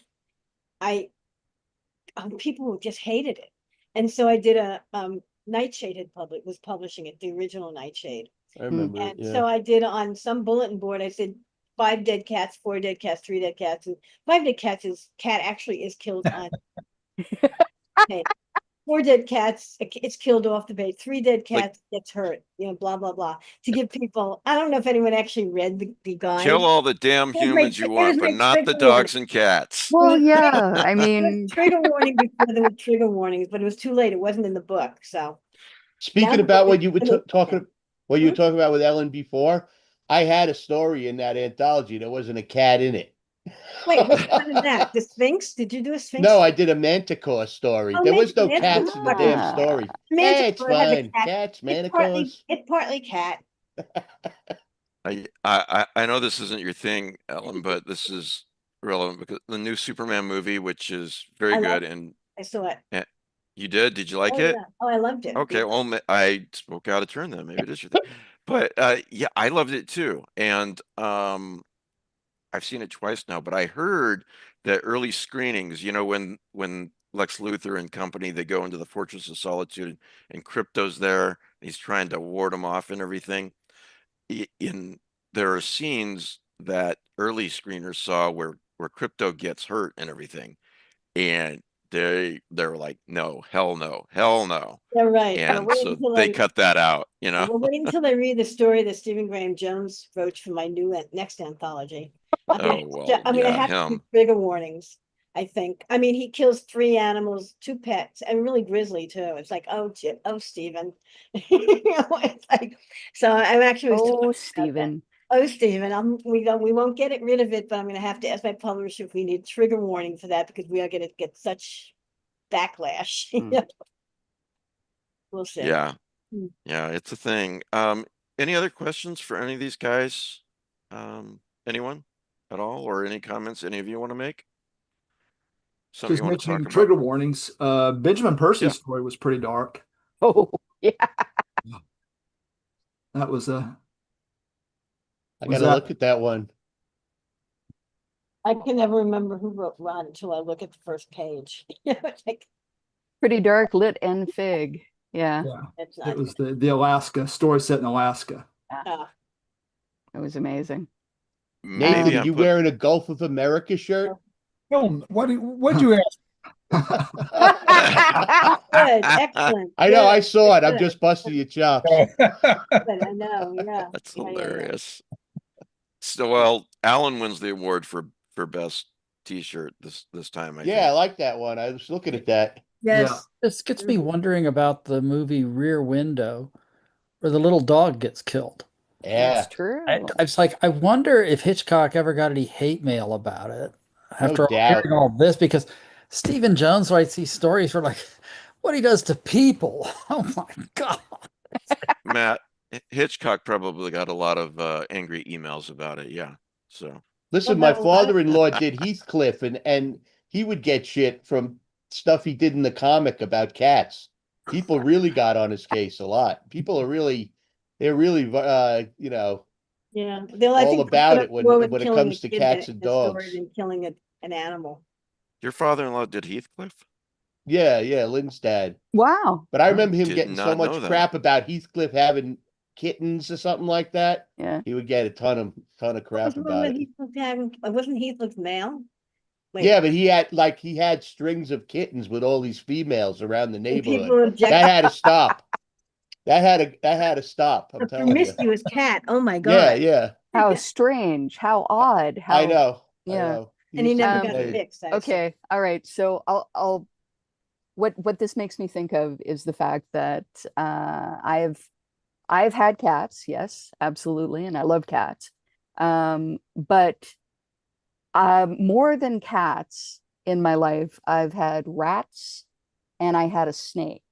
people just hated it. And so I did a, Nightshade was publishing it, the original Nightshade. I remember it, And yeah. so I did on some bulletin board, I said 5 dead cats, 4 dead cats, 3 dead cats, and 5 dead cats cat actually is killed on. Okay. 4 dead cats, it's killed off the bait. 3 dead Like- cats gets hurt, you know, blah, blah, blah. To give people, I don't know if anyone actually read the guide. Kill all the damn It was my- humans you it was want, but my not the trigger dogs and cats. Well, Yeah. yeah, I It was mean, trigger warning before there were trigger warnings, but it was too late. It wasn't in the book, so. Speaking Now about that what you were it's- talking, what you were Hmm? talking about with Ellen before, I had a story in that anthology. There wasn't a cat in it. Wait, which one is that? The Sphinx? Did you do a Sphinx? No, I did a Manticore story. Oh, There was no Manticore. cats in the damn Ah. story. Manticore It's has a fine. cat. Cats, It's partly, Manticores. it's partly cat. I know this isn't your thing, Ellen, but this is relevant because the new Superman movie, which is very I good, love and I saw it. you did you like Oh, it? yeah. Oh, I loved it. Okay, well, I spoke out of turn then. Maybe it is your thing, but yeah, I loved it too, and I've seen it twice now. But I heard that early screenings, you know, when Lex Luthor and company they go into the Fortress of Solitude and Crypto's there, and he's trying to ward him off and everything. There are scenes that early screeners saw where Crypto gets hurt and everything, and they're like, no, hell no, hell no. They're right. And so they cut that out, you know. We're waiting until I read the story that Stephen Graham Jones wrote for my new next anthology. Oh, well, I mean, I yeah, have to do him. trigger warnings, I think. I mean, he kills 3 animals, 2 pets, and really grisly too. It's like, oh, Stephen. You know, it's like, so I'm actually was talking oh, about that. Stephen. Oh, Stephen, we won't get rid of it, but I'm gonna have to ask my publisher if we need trigger warning for that because we are gonna get such backlash. You Hmm. know? We'll see. Yeah. Hmm. Yeah, it's a thing. Any other questions for any of these guys? Anyone at all, or any comments any of you want to make? Something Just you want to talk mentioning about? trigger warnings. Benjamin Percy's Yeah. story was pretty dark. Oh, yeah. That was I Was gotta that- look at that one. I can never remember who wrote Rod until I look at the first page. You know, it's like, Pretty dark, lit and fig. Yeah, yeah. it's It not. was the Alaska story set in Alaska. it was amazing. Nathan, Maybe I'm you wearing a Gulf of America shirt? Phil, what'd you ask? Good, excellent. I know, I good, saw it. I'm good, just busting your chops. good, I know, yeah. That's Yeah, yeah, yeah. hilarious. So, well, Alan wins the award for best T-shirt this time. I Yeah, I think. like that one. I was looking at that. Yes. This gets me wondering about the movie Rear Window, where the little dog gets killed. Yeah. That's true. I was like, I wonder if Hitchcock ever got any hate mail about it after doubt. hearing all this, because Stephen Jones writes these stories for like what he does to people. Oh my God. Matt, Hitchcock probably got a lot of angry emails about it. Yeah. So Listen, Well, my that was a lot of- father-in-law did Heathcliff, and he would get shit from stuff he did in the comic about cats. People really got on his case a lot. People are really, they're really, you know, Yeah, they'll, I all think they'll about put it up more with when it killing comes a to kid cats than and a story dogs. than killing an animal. your father-in-law did Heathcliff? Yeah, yeah, Lynn's dad. Wow. But I I remember him did getting so not know much that. crap about Heathcliff having kittens or something like that. Yeah. He would get a ton of What was crap wrong about with it. Heathcliff having, wasn't Heathcliff male? Wait, Yeah, but he had strings of kittens with all these females around the and neighborhood. people object, That had to stop. That had to stop. I'm a telling you. promiscuous cat, oh my Yeah, God. yeah. How strange, how odd, how I know. I yeah. know. And he used to never Um, got complain. fixed, I assume. Okay, all right. So I'll what this makes me think of is the fact that I've had cats, yes, absolutely, and I love cats. But more than cats in my life, I've had rats and I had a snake.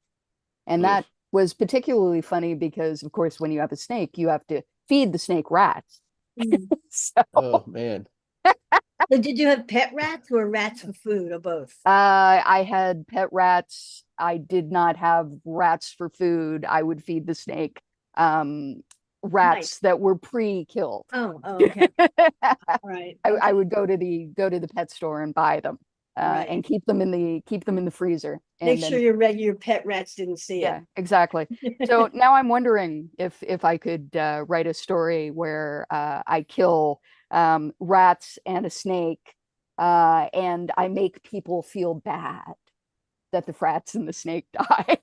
And that Oof. was particularly funny because, of course, when you have a snake, you have to feed the snake rats. Mm. So Oh man. So did you have pet rats or rats for food or both? I had pet rats. I did not have rats for food. I would feed the snake rats that were pre-killed. Oh, okay, all right. I would go to the pet store and buy them Right. and keep them in the freezer. Make And sure then, your regular pet rats didn't see yeah, it. exactly. So now I'm wondering if I could write a story where I kill rats and a snake, and I make people feel bad that the rats and the snake died.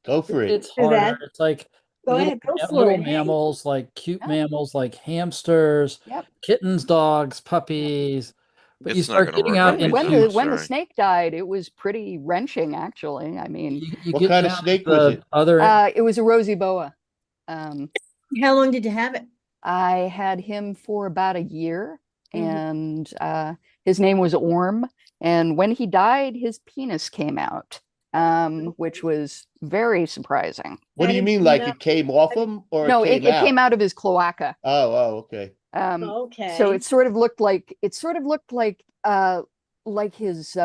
Go for it. It's Do that. harder. It's like Go little, ahead, go for little it. Hey. mammals, like cute Yeah. mammals, like hamsters, Yep. kittens, dogs, puppies. But you It's not start gonna getting work out on me, When Jim. into when the Sorry. snake died, it was pretty wrenching, actually. I mean, you What get kind of down snake to was the it? other it was a rosy boa. Um, How long did you have it? I had him for about a year, Mhm. and his name was Orm. And when he died, his penis came out, which was very surprising. What I do you didn't mean? Like know. it came off him or No, it came it out? came out of his cloaca. Oh, okay. So Okay. it sort of looked like like his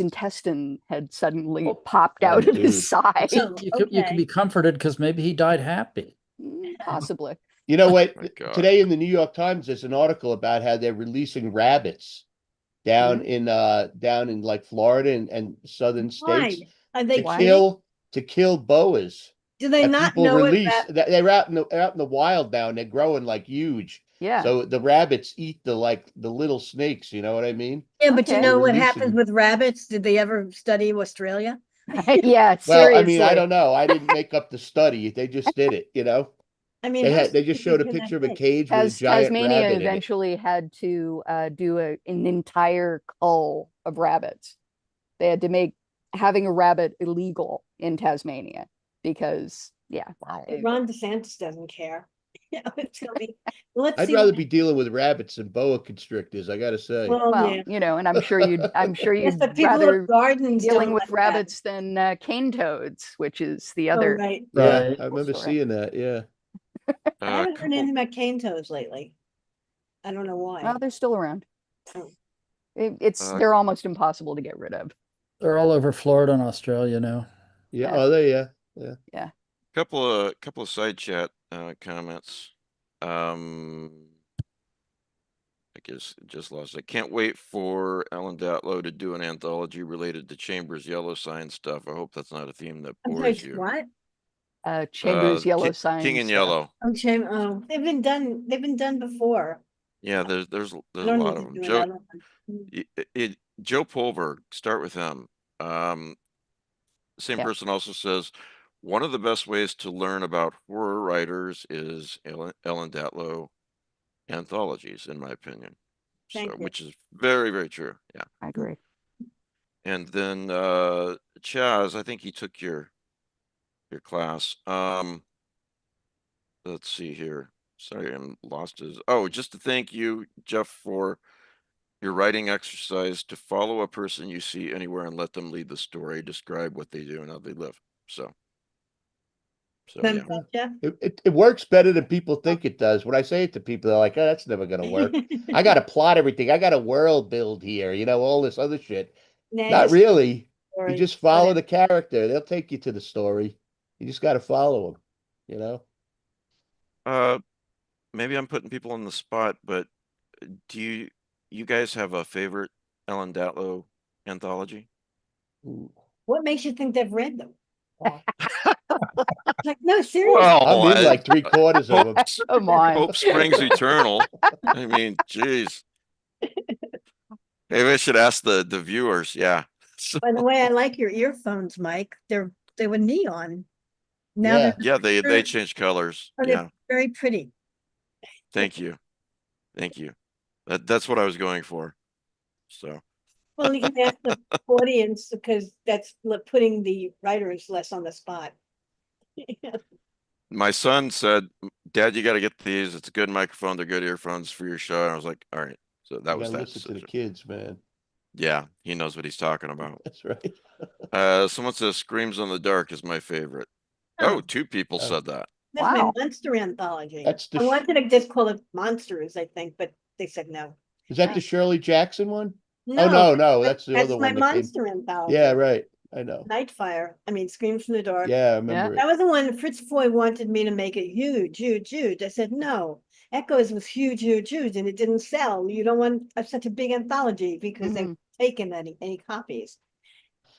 intestine had suddenly popped Oh, out of dude. his side. Oh, you can okay. be comforted because maybe he died happy. Possibly. You know what? My God. Today in the New York Times, there's an article about how they're releasing rabbits down in like Florida and southern Why? states Are they Why? to kill boas. Do they That not people know release it? that they're out in the wild now and they're growing like huge. Yeah. So the rabbits eat the little snakes, you know what I mean? Yeah, but you Okay. know what Releasing- happens with rabbits? Did they ever study Australia? Yeah, Well, I seriously. mean, I don't know. I didn't make up the study. They just did it, you know? I mean, how They just showed a stupid can picture of that a be? cage with a giant Tasmania rabbit in it. eventually had to do an entire cull of rabbits. They had to make having a rabbit illegal in Tasmania because, yeah. Ron DeSantis doesn't care. You know, it's gonna be, let's I'd see. rather what- be dealing with rabbits than boa constrictors, I gotta say. Well, Well, yeah. you know, and I'm sure Yes, you'd but people rather with gardens dealing don't with like that. rabbits than cane toads, which is the Oh, other. right. Yeah, Right. I remember Story. seeing that, yeah. I haven't heard Couple, anything about cane toads lately. I don't know why. Well, they're still around. Oh. They're almost impossible to get rid of. They're all over Florida and Australia now. Yeah, Yeah. oh, there, yeah. couple of side chat comments. I guess just lost it. Can't wait for Ellen Datlow to do an anthology related to Chambers Yellow Sign stuff. I hope that's not a theme that I'm sorry, bores you. what? Chambers Yellow King, Sign King in stuff. Yellow. Oh, shame. Oh, they've been done before. Yeah, there's I a don't lot need of to them. do Joe, another one. Joe Pulver, start with him. Same Yeah. person also says one of the best ways to learn about horror writers is Ellen Datlow anthologies, in my opinion. Thank you. Which is very, very true. Yeah. I agree. And then Chaz, I think he took your class. Let's see here. Sorry, I'm lost his. Oh, just to thank you, Jeff, for your writing exercise to follow a person you see anywhere and let them lead the story, describe what they do and how they live. So yeah. Jeff? It works better than people think it does. When I say it to people, they're like, "Oh, that's never gonna work." I got to plot everything. I got a world build here, all this other shit. Nah, Not just really. You story, just follow whatever. the character. They'll take you to the story. You just got to follow them, Maybe I'm putting people on the spot, but do you guys have a favorite Ellen Datlow anthology? Ooh. What makes you think they've read them? Like, no, seriously. I'm in like 3/4 of them. Come on. Hope springs eternal. I mean, geez. Maybe I should ask the viewers. Yeah. By the way, I like your earphones, Mike. They were neon. Now Yeah. Yeah, they change colors. they're Yeah. very pretty. Thank you. Thank you. That's what I was going for. So Well, you can ask the audience because that's putting the writers less on the spot. my son said, "Dad, you got to get these. It's a good microphone. They're good earphones for your show." And I was like, "All right." So that You was gotta that listen to the decision. kids, man. Yeah, he knows what he's talking about. That's right. Someone says "Screams in the Dark" is my favorite. Oh. Oh, two people Oh. said that. That's my Wow. monster anthology. That's the I wanted to just call it Monsters, I think, but they said no. Is that the Shirley Jackson one? No, Oh no, that's the that's other my one that came. monster anthology. Yeah, right. I know. Nightfire. I mean, Screams from the Dark. Yeah, I remember That it. was the one Fritz Foy wanted me to make it huge, huge, huge. I said, no, Echoes was huge, huge, huge, and it didn't sell. You don't want such a big anthology because they've taken any copies.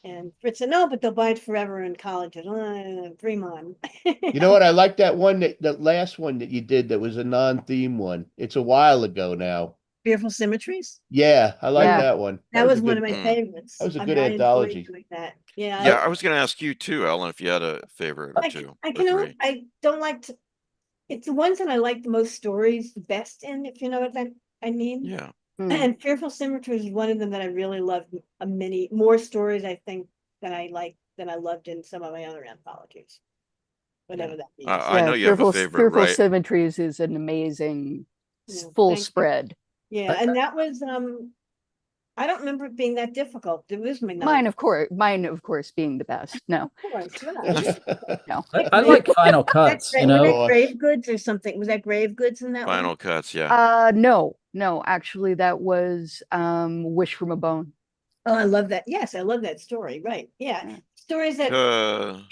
And Fritz said, no, but they'll buy it forever in colleges. Dream on. You know what? I like that one that last one that you did that was a non-theme one. It's a while ago now. Fearful Symmetries? Yeah, I like Yeah. that one. That was a one good, of my favorites. that was a I good mean, I enjoyed anthology. doing that. Yeah. Yeah, I was going to ask you too, Ellen, if you had a favorite or two I or can three. I don't like to. It's the ones that I like the most stories the best in, if you know what I mean. Yeah. And Fearful Symmetries is one of them that I really loved. Many more stories I think that I loved in some of my other anthologies. Whatever that means. I know you have a favorite, Fearful right? Symmetries is an amazing Yeah, full thank you. spread. Yeah, and that was I don't remember it being that difficult. It was my Mine, of course, being the best. No, Of course, yeah. no. I like Final Cuts, Were that Grave Goods or something? Was that Grave Goods in that Final one? Cuts, yeah. No, actually that was Wish from a Bone. Oh, I love that. Yes, I love that story. Right. Yeah. Stories that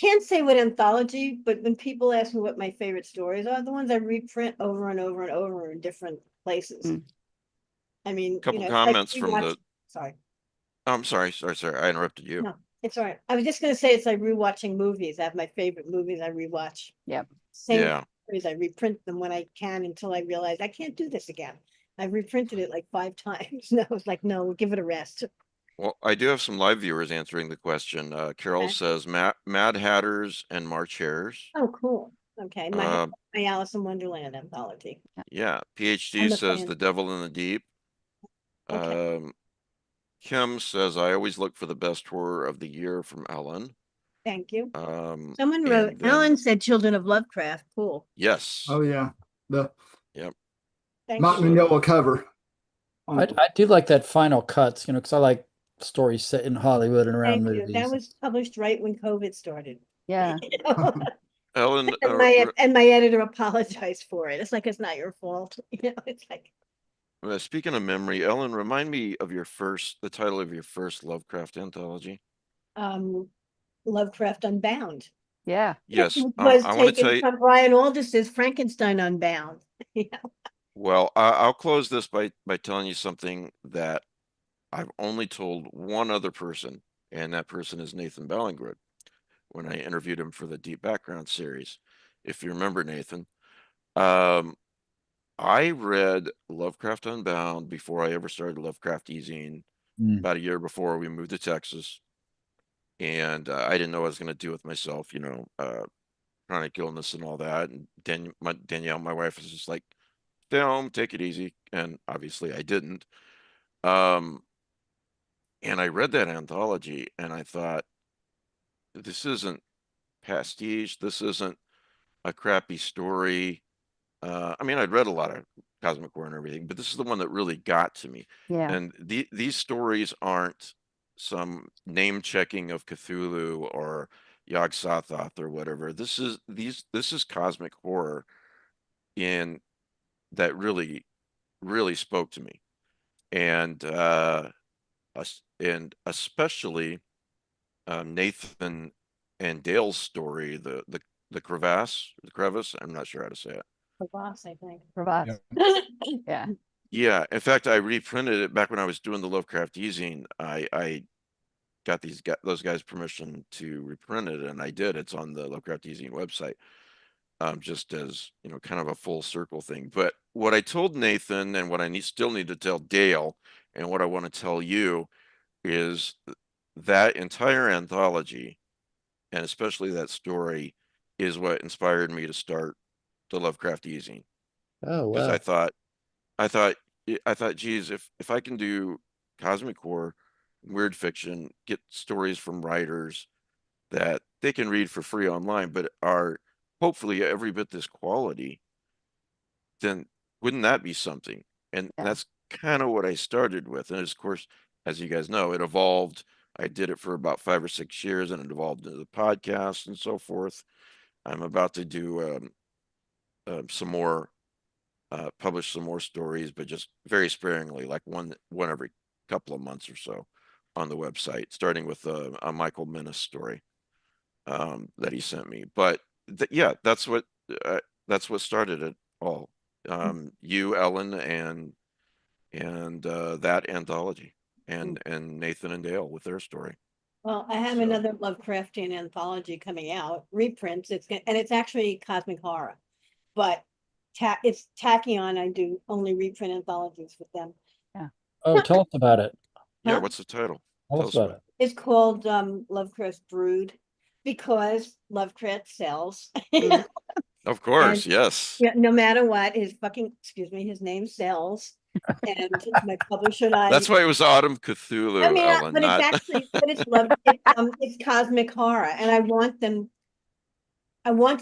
can't say what anthology, but when people ask me what my favorite stories are, the ones I reprint over and over and over in different places. I mean, couple comments like from the. Sorry. I'm sorry. I interrupted you. No, it's all right. I was just gonna say it's like rewatching movies. I have my favorite movies I rewatch. Yep. Same stories. I reprint them when I can until I realize I can't do this again. I've reprinted it like 5 times. No, it's like, no, give it a rest. Well, I do have some live viewers answering the question. Carol says Mad Hatters and March Hares. Oh, cool. Okay, my Alice in Wonderland anthology. Yeah, PhD says The Devil in the Deep. Okay. Kim says I always look for the best horror of the year from Ellen. Thank you. Someone wrote. Ellen said Children of Lovecraft. Cool. Yes. Oh yeah. The Thanks. Mott Mignola cover. I do like that Final Cuts, because I like stories set in Hollywood and around Thank you. movies. That was published right when COVID started. Yeah. Ellen and my editor apologized for it. It's like, it's not your fault. It's like. Speaking of memory, Ellen, remind me of the title of your first Lovecraft anthology. Lovecraft Unbound. Yeah. Yes. Was I want to tell you from Brian Aldiss's Frankenstein Unbound. Well, I'll close this by telling you something that I've only told one other person, and that person is Nathan Ballingrud, when I interviewed him for the Deep Background series. If you remember, Nathan, I read Lovecraft Unbound before I ever started Lovecraft Ezine, about a year before we moved to Texas. And I didn't know what I was going to do with myself, chronic illness and all that. And Danielle, my wife, was just like, stay home, take it easy. And obviously I didn't. And I read that anthology and I thought, this isn't pastiche. This isn't a crappy story. I mean, I'd read a lot of Cosmic Horror and everything, but this is the one that really got to me. Yeah. And these stories aren't some name checking of Cthulhu or Yog-Sothoth or whatever. This is cosmic horror in that really, really spoke to me. And especially Nathan and Dale's story, the crevice. I'm not sure how to say it. The boss, I think. Provides. Yeah. Yeah. Yeah, in fact, I reprinted it back when I was doing the Lovecraft easing. I got those guys permission to reprint it, and I did. It's on the Lovecraft easing website, just as kind of a full circle thing. But what I told Nathan, and what I still need to tell Dale, and what I want to tell you is that entire anthology, and especially that story, is what inspired me to start the Lovecraft easing. Oh, Because wow. I thought, geez, if I can do cosmic horror, weird fiction, get stories from writers that they can read for free online, but are hopefully every bit this quality, then wouldn't that be something? And Yeah. that's kind of what I started with. And of course, as you guys know, it evolved. I did it for about 5 or 6 years, and it evolved into the podcast and so forth. I'm about to do some more, publish some more stories, but just very sparingly, like one every couple of months or so on the website, starting with a Michael Menace story that he sent me. But yeah, that's what started it all. You, Ellen, and that anthology, and Nathan and Dale with their story. Well, I have So- another Lovecraftian anthology coming out, reprints. It's actually cosmic horror, but it's Tachyon. I do only reprint anthologies with them. Oh, tell us about it. Yeah, Huh? what's the title? Tell us about it. It's called Lovecraft's Brood because Lovecraft sells. Of course, And- yes. Yeah, no matter what, his name sells. And my publisher and I. That's why it was Autumn Cthulhu, I mean, Ellen, but not. it's actually, but it's it's cosmic horror, and I wanted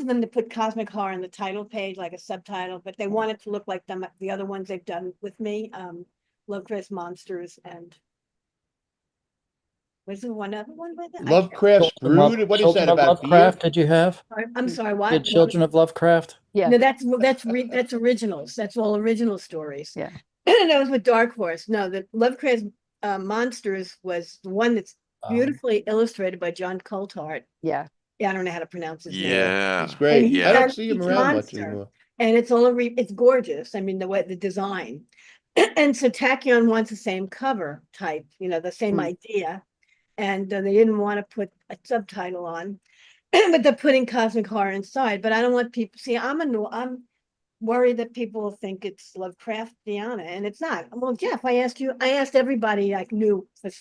them to put cosmic horror in the title page, like a subtitle, but they want it to look like the other ones they've done with me, Lovecraft's Monsters and. Was there one other one with it? Lovecraft's Brood. What is that Children of about beer? Lovecraft? Did you have? I'm sorry, what? Did Children of Lovecraft? Yeah. No, that's originals. That's all original stories. Yeah. That was with Dark Horse. No, the Lovecraft's Monsters was the one that's beautifully illustrated by John Coulthard. Yeah. Yeah, I don't know how to pronounce his name. Yeah. It's great. And Yeah. I don't he's see him a around much monster. anymore. And it's it's gorgeous. I mean, the design. And so Tachyon wants the same cover type, the same idea. And they didn't want to put a subtitle on, but they're putting cosmic horror inside. But I don't want people see. I'm worried that people will think it's Lovecraftiana, and it's not. Well, Jeff, I asked everybody I knew for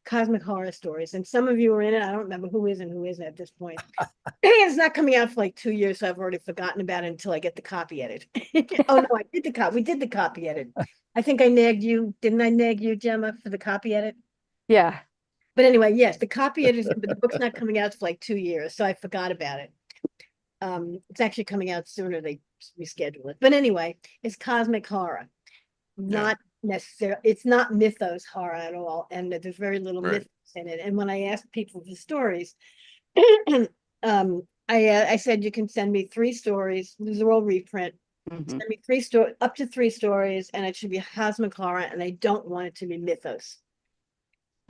cosmic horror stories, and some of you are in it. I don't remember who is and who isn't at this point. It's not coming out for like 2 years, so I've already forgotten about it until I get the copy edit. Oh no, we did the copy edit. I think I nagged you. Didn't I nag you, Gemma, for the copy edit? Yeah. But anyway, yes, the copy edit, but the book's not coming out for like 2 years, so I forgot about it. It's actually coming out sooner. They reschedule it. But anyway, it's cosmic horror. Not necessarily, it's not mythos horror at all. And there's very little Right. mythos in it. And when I asked people for stories, I said, you can send me 3 stories. These are all reprint. Mhm. Send me up to 3 stories, and it should be cosmic horror, and I don't want it to be mythos.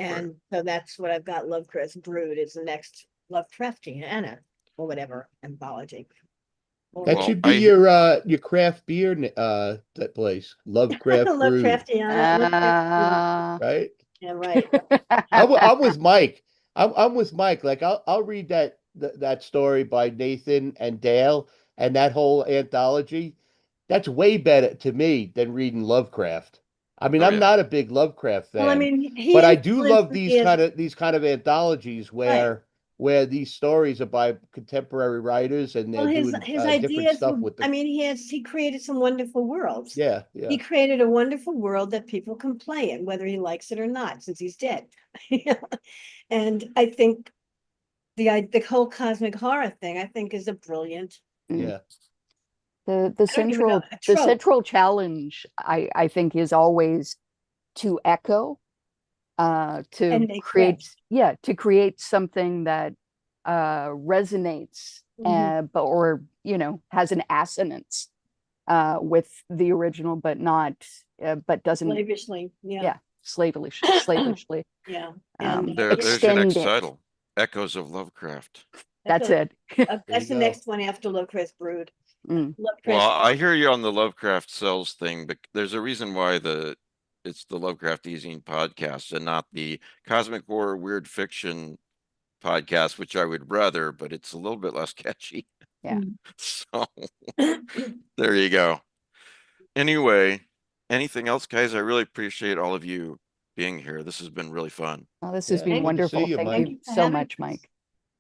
And so that's what I've got. Lovecraft's Brood is the next Lovecraftiana or whatever anthology. That Well, should be your craft beer that place. Lovecraft Brew, Lovecraftiana. right? Yeah, right. I'm with Mike. I'm with Mike. Like I'll read that story by Nathan and Dale and that whole anthology. That's way better to me than reading Lovecraft. I mean, Oh, I'm yeah. not a big Lovecraft fan, Well, I mean, but I do love influenced me these kind of anthologies where where these stories are by contemporary writers and Well, they're his doing his different ideas stuff were, with I the. mean, he created some wonderful worlds. Yeah, He yeah, created a wonderful world that people can play in, whether he likes it or not, since he's dead. And I think the whole cosmic horror thing, I think, is a brilliant. yeah. The I don't even know, a the trope. central challenge, I think, is always to echo, to And make create, fresh. yeah, to create something that resonates, Mhm. but or has an assonance with the original, but not, but doesn't, Slavishly, yeah, yeah, slavishly yeah. um, And There's your next extend it. title, Echoes of Lovecraft. That's that's it. There that's you the go. next one after Lovecraft Brood. Mm. Well, Lovecraft. I hear you on the Lovecraft Cells thing, but there's a reason why it's the Lovecraft Easing podcast and not the Cosmic Horror Weird Fiction podcast, which I would rather, but it's a little bit less catchy. Yeah. So there you go. Anyway, anything else, guys? I really appreciate all of you being here. This has been really fun. Well, this has Yeah, been good to see wonderful. you, Thank Mike. you for so having much, us. Mike.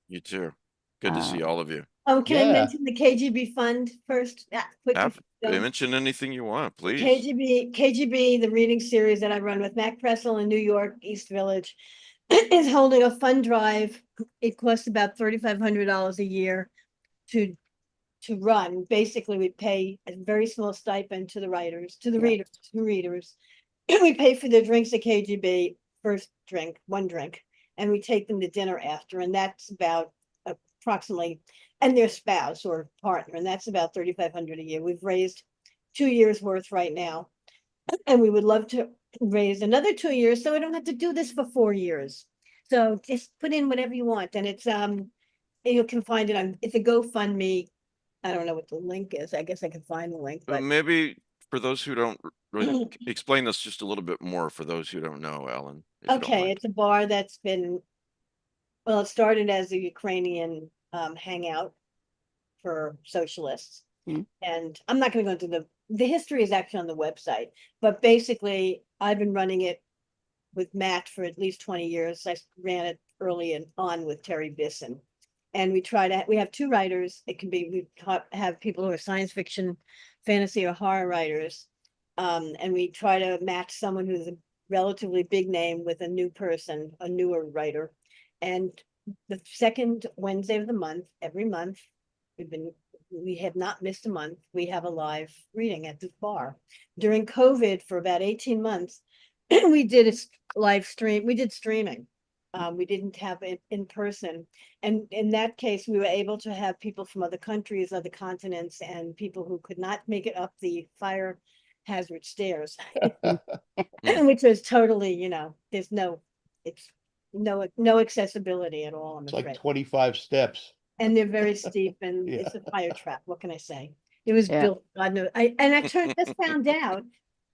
You too. Good to see all of you. Can I Yeah. mention the KGB fund first? Quickly. Mention anything you want, please. KGB, the reading series that I run with Mac Pressel in New York, East Village, is holding a fund drive. It costs about $3,500 a year to run. Basically, we pay a very small stipend to the writers, to the readers. We pay for their drinks at KGB, first drink, one drink, and we take them to dinner after, and that's about approximately, and their spouse or partner, and that's about $3,500 a year. We've raised 2 years worth right now, and we would love to raise another 2 years, so we don't have to do this for 4 years. So just put in whatever you want, and it's you can find it on, it's a GoFundMe. I don't know what the link is. I guess I can find the link, but Maybe for those who don't really explain this just a little bit more for those who don't know, Ellen. If you don't okay, mind. it's a bar that's been, well, it started as a Ukrainian hangout for socialists. Mm. And I'm not going to go into the history is actually on the website, but basically I've been running it with Matt for at least 20 years. I ran it early and on with Terry Bisson. And we have two writers. It can be, have people who are science fiction, fantasy, or horror writers. And we try to match someone who's a relatively big name with a new person, a newer writer. And the second Wednesday of the month, every month, we have not missed a month. We have a live reading at this bar. During COVID, for about 18 months, we did a live stream. We did streaming. We didn't have it in person. And in that case, we were able to have people from other countries, other continents, and people who could not make it up the fire hazard stairs, which was totally, there's it's no accessibility at all, I'm It's like afraid. 25 steps. And they're very steep and Yeah. it's a fire trap. What can I say? It was Yeah. built, God knows. I just found out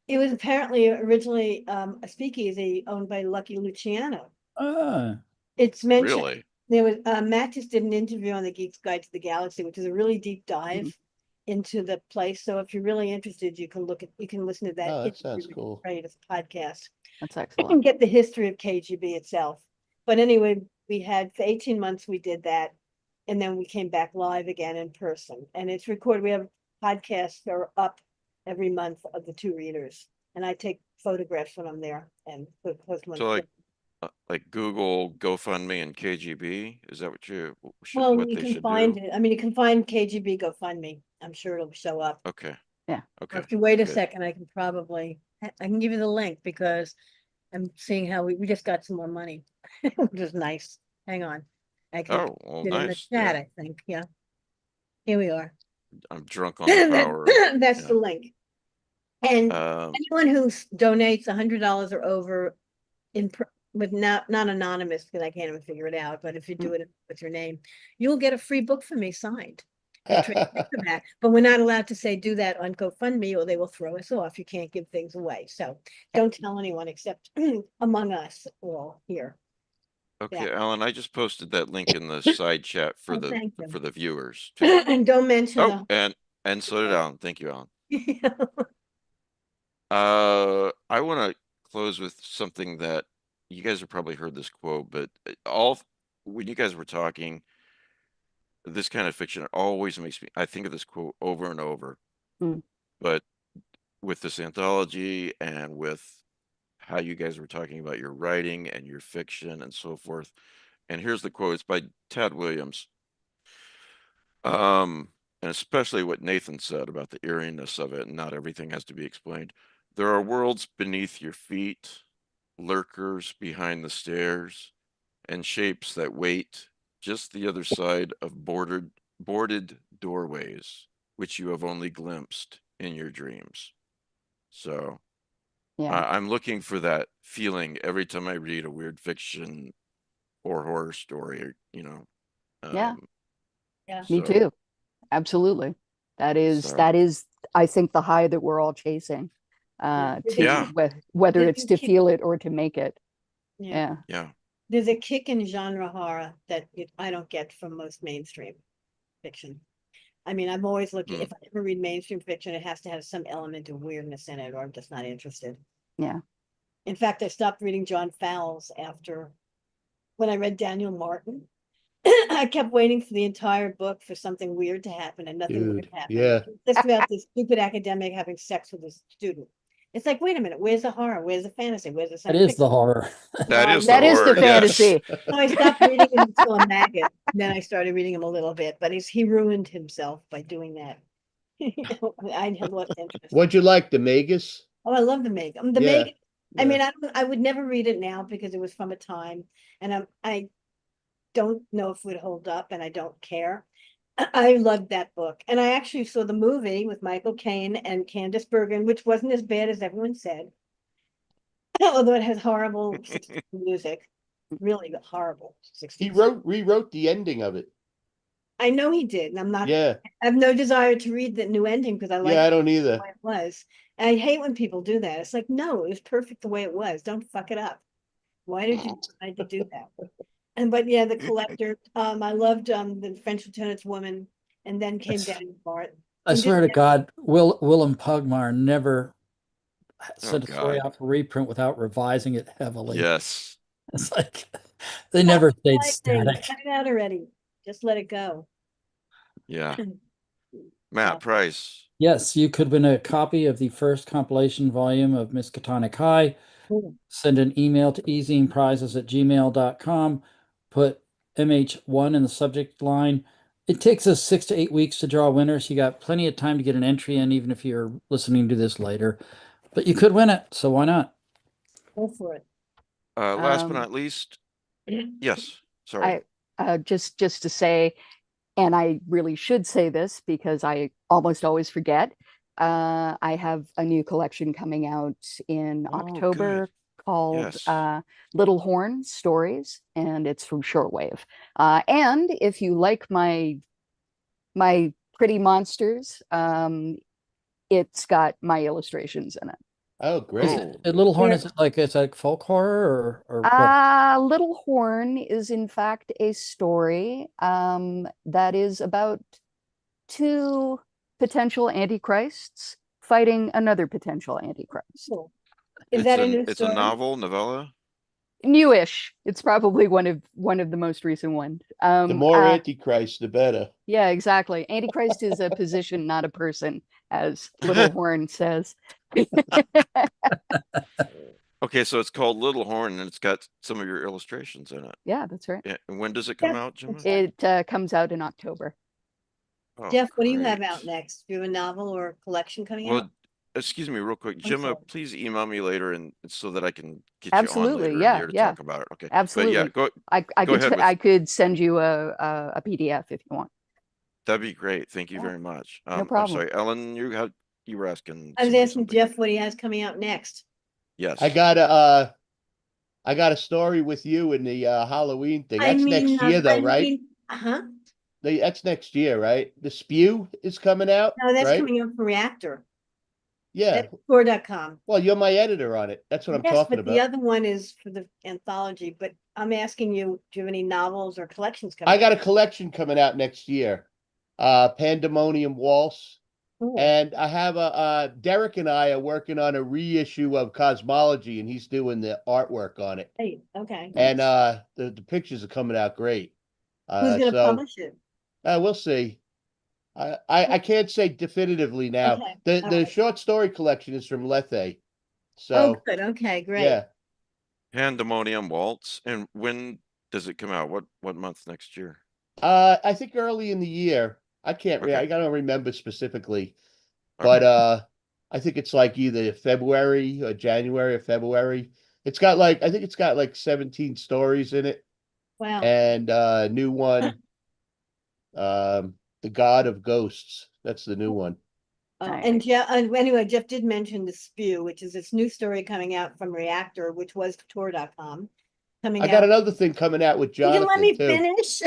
it was apparently originally a speakeasy owned by Lucky Luciano. It's mentioned. Really? There was Matt just did an interview on the Geek's Guide to the Galaxy, which is a really deep dive into the place. So if you're really interested, you can listen to that. Oh, that It's sounds really cool. great as a podcast. That's You excellent. can get the history of KGB itself. But anyway, we had for 18 months we did that. And then we came back live again in person. And it's recorded. We have podcasts that are up every month of the two readers. And I take photographs when I'm there and post them on. So like Google, GoFundMe, and KGB? Is that what Well, what you they can should find do? it. I mean, you can find KGB GoFundMe. I'm sure it'll show up. Okay. Yeah. Or Okay. if you wait a good. second, I can give you the link because I'm seeing how we just got some more money, which is nice. Hang on. I can Oh, well, get in the nice. chat, Yeah. I think. Yeah. Here we are. I'm drunk on the power. That's yeah. the link. And Um, anyone who donates $100 or over with not anonymous, because I can't even figure it out, but if you do it with your name, you'll get a free book from me signed. But we're not allowed to say do that on GoFundMe or they will throw us off. You can't give things away. So don't tell anyone except among us all here. okay, Yeah. Alan, I just posted that link in the side chat for Thank you. the viewers too. And don't mention Oh, and so did Alan. Thank you, Alan. I want to close with something that you guys have probably heard this quote, but all when you guys were talking, this kind of fiction always makes me, I think of this quote over and over. Mm. But with this anthology and with how you guys were talking about your writing and your fiction and so forth. And here's the quote. It's by Tad Williams. And especially what Nathan said about the eeriness of it, and not everything has to be explained. There are worlds beneath your feet, lurkers behind the stairs, and shapes that wait just the other side of boarded doorways, which you have only glimpsed in your dreams. So Yeah. I'm looking for that feeling every time I read a weird fiction or horror story, you know. Yeah. Yeah. Me So, too. Absolutely. That so, is, I think, the high that we're all chasing. Yeah. Yeah. Whether Did it's you to keep- feel it or to make it. Yeah. Yeah. There's a kick in genre horror that I don't get from most mainstream fiction. I mean, I'm always looking, if I ever read mainstream fiction, it has to have some element of weirdness in it, or I'm just not interested. Yeah. In fact, I stopped reading John Fowles after when I read Daniel Martin. I kept waiting for the entire book for something weird to happen, and nothing weird Dude, happened. yeah. Just about this stupid academic having sex with his student. It's like, wait a minute, where's the horror? Where's the fantasy? Where's the That science is fiction? the horror. that is the That is the horror, yes. fantasy. So I stopped reading him until a maggot. Then I started reading him a little bit, but he ruined himself by doing that. I had lost interest. What'd you like, the Magus? Oh, I love the Meg. The Yeah, Meg. I mean, I would never read it now because it was from a time, and I don't know if it would hold up, and I don't care. I loved that book, and I actually saw the movie with Michael Caine and Candice Bergen, which wasn't as bad as everyone said, although it has horrible 60s music, really horrible 60s. He rewrote the ending of it. I know he did, and I'm not. Yeah, I have no desire to read the new ending because I like yeah, I don't either. the way it was. And I hate when people do that. It's like, no, it was perfect the way it was. Don't fuck it up. Why did you decide to do that? And but yeah, the collector. I loved the French Lieutenant's Woman, and then came Daniel Bart. I swear to God, Willem Pugmire never sent a story God. out for reprint without revising it heavily. Yes. It's like they never stayed Lightning, static. cut it out already. Just let it go. Yeah. Matt Price. Yes, you could win a copy of the first compilation volume of Miskatonic High. Cool. Send an email to easyandprizes@gmail.com. Put MH1 in the subject line. It takes us 6 to 8 weeks to draw winners. You got plenty of time to get an entry in, even if you're listening to this later. But you could win it, so why not? Go for it. Last but not least, yes. Sorry. Just to say, and I really should say this because I almost always forget. I have a new collection coming out in October called Little Horn Stories, and it's from Shortwave. And if you like my pretty monsters, it's got my illustrations in it. Oh, great. Little Horn, is it like it's like folk horror or what? Little Horn is in fact a story that is about two potential antichrists fighting another potential antichrist. Cool. Is that a new It's story? a novella? Newish. It's probably one of the most recent ones. The more Antichrist, the better. Yeah, exactly. Antichrist is a position, not a person, as Little Horn says. Okay, so it's called Little Horn, and it's got some of your illustrations in it. Yeah, that's right. Yeah, and when does it come out, Gemma? It comes out in October. Oh, Jeff, what do you have great. out next? Do you have a novel or a collection coming Well, out? excuse me, real quick, Gemma, sorry. please email me later, and so that I can get Absolutely, you on later yeah, in here to yeah. talk about it. Okay, Absolutely. But yeah, I go ahead with- I could send you a PDF if you want. that'd be great. Thank you Yeah. very much. No problem. I'm sorry, Ellen, you were asking. I was somebody asking something. Jeff what he has coming out next. Yes. I got a story with you in the Halloween thing. That's next year though, right? Uh-huh. That's next year, right? The Spew is coming out. No, that's right? coming out for Reactor. Yeah. That's Score.com. Well, you're my editor on it. That's what I'm Yes, talking but about. the other one is for the anthology, but I'm asking you, do you have any novels or collections coming I got out? a collection coming out next year. Pandemonium Waltz. Cool. And I have Derek and I are working on a reissue of Cosmology, and he's doing the artwork on it. Hey, okay. And the pictures are coming out great. Who's gonna So publish it? we'll see. I can't say definitively now. Okay, The all the right. short story collection is from Lethe. Oh, So good. Okay, great. yeah. Pandemonium Waltz. And when does it come out? What month next year? I think early in the year. I can't Okay. I don't remember specifically, Okay. but I think it's like either February or January or February. It's got like I think it's got like 17 stories in it. Wow. And new one, The God of Ghosts. That's the new one. And Jeff, anyway, Jeff did mention the Spew, which is this new story coming out from Reactor, which was Tor.com. Coming I got out. another thing coming out with You can Jonathan let me too. finish.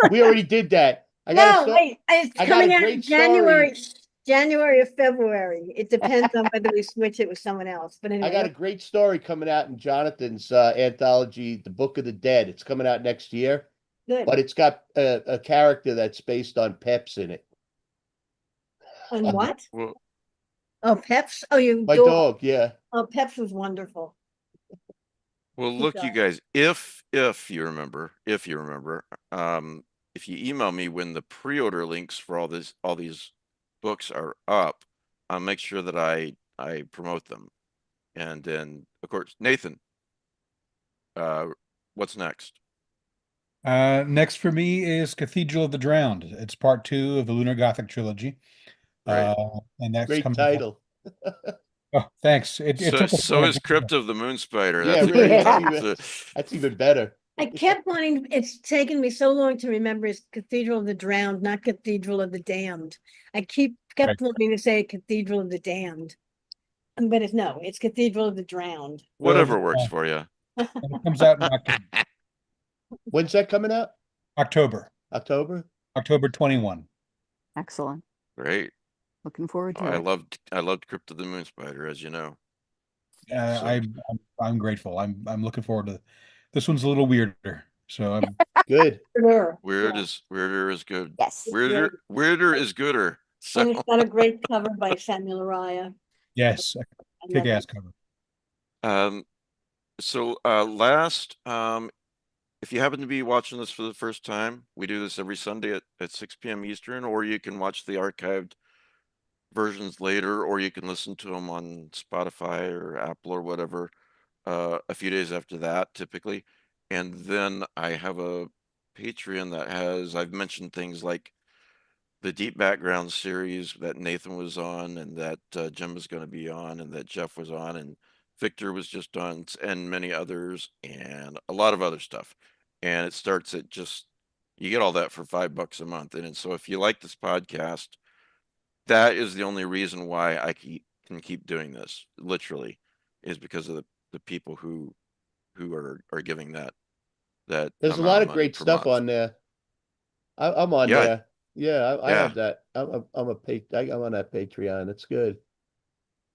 We already did that. No, wait, it's I got coming a out in great January, story. January or February. It depends on whether we switch it with someone else. But I anyway, got a great story coming out in Jonathan's anthology, The Book of the Dead. It's coming out next year, good. but it's got a character that's based on Peps in it. On what? Well, Oh, Peps. Oh, you My dog, yeah. Oh, Peps was wonderful. well, look, you guys, if you remember, if you email me when the pre-order links for all these books are up, I'll make sure that I promote them. And then, of course, Nathan, what's next? Next for me is Cathedral of the Drowned. It's part 2 of the Lunar Gothic trilogy. Right. And that's Great coming title. Oh, thanks. It took us a So minute is to- Crypt of the Moon Spider. Yeah, That's a really, great Yeah. title. that's even better. I kept wanting, it's taken me so long to remember it's Cathedral of the Drowned, not Cathedral of the Damned. I kept wanting to say Cathedral of the Damned. But it's Cathedral of the Drowned. Whatever works for you. And it comes out in October. When's that coming out? October October? October 21. Excellent. Great. Looking forward to I it. loved Crypt of the Moon Spider, as you know. I'm grateful. I'm looking forward to this one's a little weirder. So I'm Good. Sure. Weirder is good. Yes. Weirder is gooder. So And it's got a great cover by Samuel Araya. yes, I love kick-ass it. cover. so last if you happen to be watching this for the first time, we do this every Sunday at 6 p.m. Eastern, or you can watch the archived versions later, or you can listen to them on Spotify or Apple or whatever a few days after that, typically. And then I have a Patreon that has, I've mentioned things like the Deep Background series that Nathan was on, and that Jim was going to be on, and that Jeff was on, and Victor was just on, and many others, and a lot of other stuff. And it starts at you get all that for $5 a month. And so if you like this podcast, that is the only reason why I can keep doing this, literally, is because of the people who are giving that There's a amount lot of of money great per stuff month. on there. I'm on Yeah. there. Yeah, I Yeah. have that. I'm on that Patreon. It's good.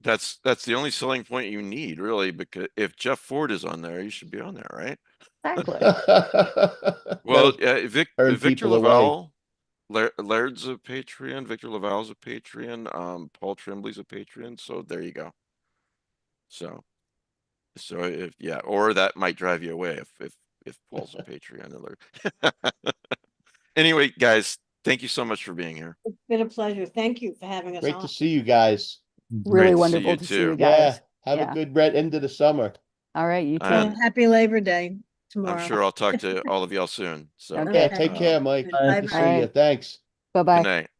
That's the only selling point you need, really, because if Jeff Ford is on there, you should be on there, right? Exactly. Well, That'll Victor turn people away. Laval, Laird's a Patreon, Victor Laval's a Patreon, Paul Tremblay's a Patreon, so there you go. So or that might drive you away if Paul's a Patreon alert. Anyway, guys, thank you so much for being here. It's been a pleasure. Thank you for having us Great on. to see you guys. Really Great to see wonderful you to see you too. guys. Yeah, have Yeah. a good end of the summer. All right, you too. And Happy Labor Day tomorrow. I'm sure I'll talk to all of y'all soon. So Okay. Yeah, take care, Mike. Bye Good to bye. see you. Thanks. Bye-bye. good night.